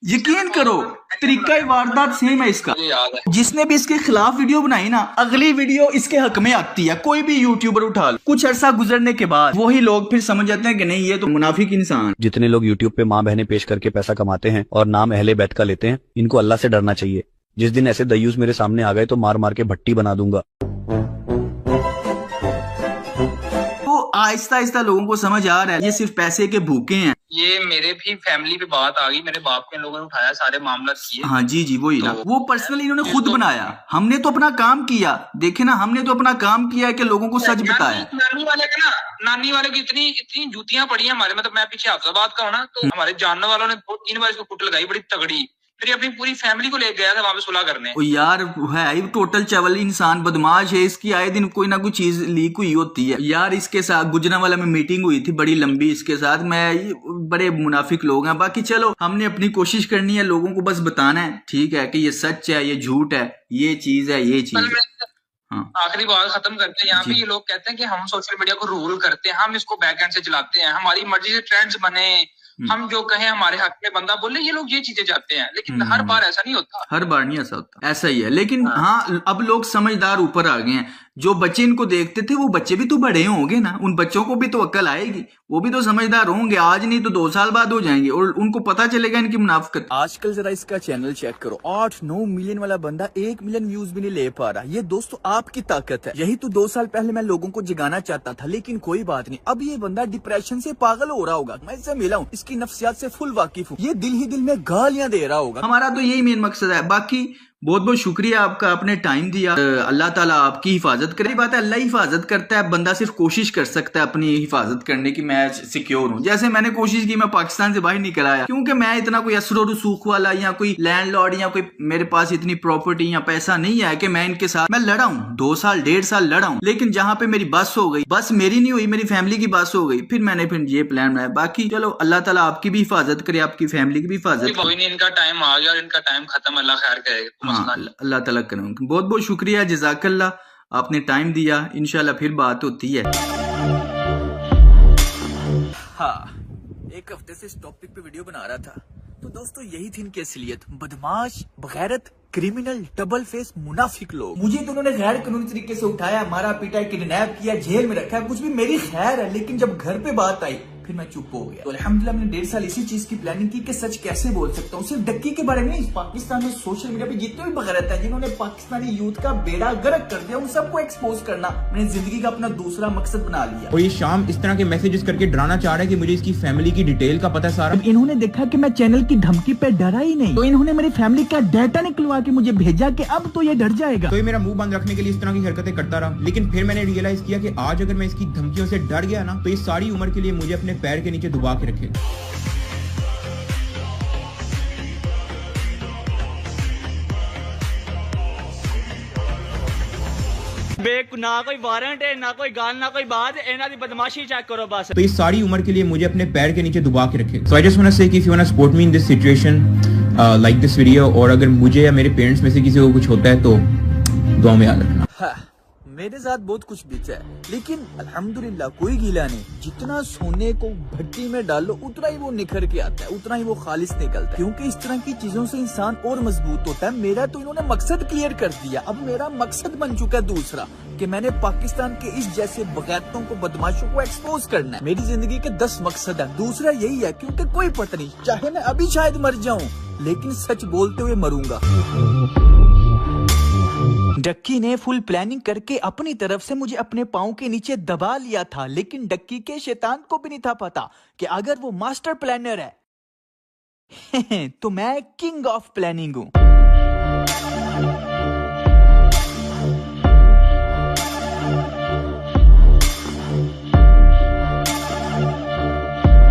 यकीन करो तरीका वारदात सेम है इसका। जिसने भी इसके खिलाफ वीडियो बनाई ना, अगली वीडियो इसके हक में आती है। कोई भी यूट्यूबर उठा लो, कुछ अरसा गुजरने के बाद वही लोग फिर समझ जाते हैं कि नहीं ये तो मुनाफिक इंसान। जितने लोग यूट्यूब पे माँ बहनें पेश करके पैसा कमाते हैं और नाम अहले बैत का लेते हैं, इनको अल्लाह से डरना चाहिए। जिस दिन ऐसे दयूस मेरे सामने आ गए तो मार मार के भट्टी बना दूंगा। आहिस्ता आहिस्ता लोगों को समझ आ रहा है ये सिर्फ पैसे के भूखे हैं। ये मेरे भी फैमिली पे बात आ गई, मेरे बाप के लोगों ने उठाया, सारे मामला किए। हाँ जी वही ना, वो पर्सनली इन्होंने खुद बनाया। हमने तो अपना काम किया, देखे ना, हमने तो अपना काम किया है कि लोगों को सच बताया। नानी वाले की इतनी जूतियां पड़ी हैं हमारे, मतलब मैं पीछे हाफिजाबाद का हूँ ना, तो हमारे जानने वालों ने 2-3 बार इसको कुट लगाई बड़ी तगड़ी। फिर अपनी पूरी फैमिली को ले गया था वहां पे सुलह करने। ओ यार है टोटल चावल इंसान, बदमाश है। इसकी आए दिन कोई ना कोई चीज लीक हुई होती है। यार इसके साथ गुजरांवाला में मीटिंग हुई थी बड़ी लंबी इसके साथ। मैं बड़े मुनाफिक लोग हैं। बाकी चलो हमने अपनी कोशिश करनी है, लोगों को बस बताना है ठीक है कि ये सच है, ये झूठ है, ये चीज है, ये चीज है। हाँ। आखिरी बात खत्म करते हैं। यहाँ पे ये लोग कहते हैं कि हम सोशल मीडिया को रूल करते हैं, हम इसको बैक एंड से चलाते हैं, हमारी मर्जी से ट्रेंड्स बने, हम जो कहें हमारे हक में बंदा बोले। ये लोग ये चीजें चाहते हैं, लेकिन हर बार ऐसा नहीं होता। हर बार नहीं ऐसा होता, ऐसा ही है। लेकिन हाँ अब लोग समझदार ऊपर आ गए हैं। जो बच्चे इनको देखते थे वो बच्चे भी तो बड़े होंगे ना, उन बच्चों को भी तो अक्ल आएगी, वो भी तो समझदार होंगे। आज नहीं तो 2 साल बाद हो जाएंगे और उनको पता चलेगा इनकी मुनाफिकत। आजकल जरा इसका चैनल चेक करो, 8-9 मिलियन वाला बंदा 1 मिलियन व्यूज भी नहीं ले पा रहा। ये दोस्तों आपकी ताकत है। यही तो 2 साल पहले मैं लोगों को जगाना चाहता था, लेकिन कोई बात नहीं। अब ये बंदा डिप्रेशन से पागल हो रहा होगा। मैं इससे मिला हूँ, इसकी नफ्सियात से फुल वाकिफ हूँ। ये दिल ही दिल में गालियां दे रहा होगा। हमारा तो यही मेन मकसद है। बाकी बहुत बहुत शुक्रिया आपका, आपने टाइम दिया। अल्लाह ताला आपकी हिफाजत करे। बात है, अल्लाह हिफाजत करता है, बंदा सिर्फ कोशिश कर सकता है अपनी हिफाजत करने की। मैं सिक्योर हूँ, जैसे मैंने कोशिश की, मैं पाकिस्तान से बाहर निकल आया, क्योंकि मैं इतना कोई असर रसूख वाला या कोई लैंडलॉर्ड या कोई मेरे पास इतनी प्रॉपर्टी या पैसा नहीं है कि मैं इनके साथ मैं लड़ा हूँ। 2 साल 1.5 साल लड़ा हूँ, लेकिन जहाँ पे मेरी बस हो गई, बस मेरी नहीं हुई, मेरी फैमिली की बस हो गई, फिर मैंने ये प्लान बनाया। बाकी चलो अल्लाह ताला आपकी भी हिफाजत करे, आपकी फैमिली की भी हिफाजत। कोई नहीं, इनका टाइम आ गया और इनका टाइम खत्म, अल्लाह खैर करेगा। हाँ, अल्लाह ताला करें। बहुत बहुत शुक्रिया, जज़ाकल्लाह, आपने टाइम दिया। इंशाल्लाह फिर बात होती है। हाँ, एक हफ्ते से इस टॉपिक पे वीडियो बना रहा था, तो दोस्तों यही थी इनकी असलियत। बदमाश, बगैरत, क्रिमिनल, डबल फेस, मुनाफिक लोग। मुझे तो उन्होंने गैर कानूनी तरीके से उठाया, मारा पीटा, किडनैप किया, जेल में रखा, कुछ भी मेरी खैर है, लेकिन जब घर पे बात आई फिर मैं चुप हो गया। तो अल्हम्दुलिल्लाह मैंने 1.5 साल इसी चीज की प्लानिंग की कि सच कैसे बोल सकता हूँ। सिर्फ डक्की के बारे में नहीं, पाकिस्तान में सोशल मीडिया पे जितने भी बगैरत है जिन्होंने पाकिस्तानी यूथ का बेड़ा गर्क कर दिया, उन सबको एक्सपोज करना मैंने जिंदगी का अपना दूसरा मकसद बना लिया। और ये शाम इस तरह के मैसेजेस करके डराना चाह रहा है कि मुझे इसकी फैमिली की डिटेल का पता सारा। इन्होंने देखा कि मैं चैनल की धमकी पे डरा ही नहीं, तो इन्होंने मेरी फैमिली का डाटा निकलवा के मुझे भेजा कि अब तो ये डर जाएगा। तो ये मेरा मुंह बंद रखने के लिए इस तरह की हरकतें करता रहा, लेकिन फिर मैंने रियलाइज किया कि आज अगर मैं इसकी धमकियों से डर गया ना, तो ये सारी उम्र के लिए मुझे अपने पैर के नीचे दबा के रखेगा। ना कोई वारंट है, ना कोई गाल, ना कोई बात, इन्हां दी बदमाशी चेक करो बस। तो ये सारी उम्र के लिए मुझे अपने पैर के नीचे दबा के रखे। So I just want to say कि if you want to support me in this situation, like this video, और अगर मुझे या मेरे पेरेंट्स में से किसी को कुछ होता है तो दुआ में याद रखना। हाँ, मेरे साथ बहुत कुछ बीता है, लेकिन अल्हम्दुलिल्लाह कोई गीला नहीं। जितना सोने को भट्टी में डालो उतना ही वो निखर के आता है, उतना ही वो खालिस निकलता है, क्योंकि इस तरह की चीजों से इंसान और मजबूत होता है। मेरा तो इन्होंने मकसद क्लियर कर दिया, अब मेरा मकसद बन चुका है दूसरा, कि मैंने पाकिस्तान के इस जैसे बगैरतों को, बदमाशों को एक्सपोज करना है। मेरी जिंदगी के 10 मकसद है, दूसरा यही है, क्योंकि कोई पता नहीं, चाहे मैं अभी शायद मर जाऊं, लेकिन सच बोलते हुए मरूंगा। डक्की ने फुल प्लानिंग करके अपनी तरफ से मुझे अपने पाँव के नीचे दबा लिया था, लेकिन डक्की के शैतान को भी नहीं था पता कि अगर वो मास्टर प्लानर है तो मैं किंग ऑफ प्लानिंग हूँ।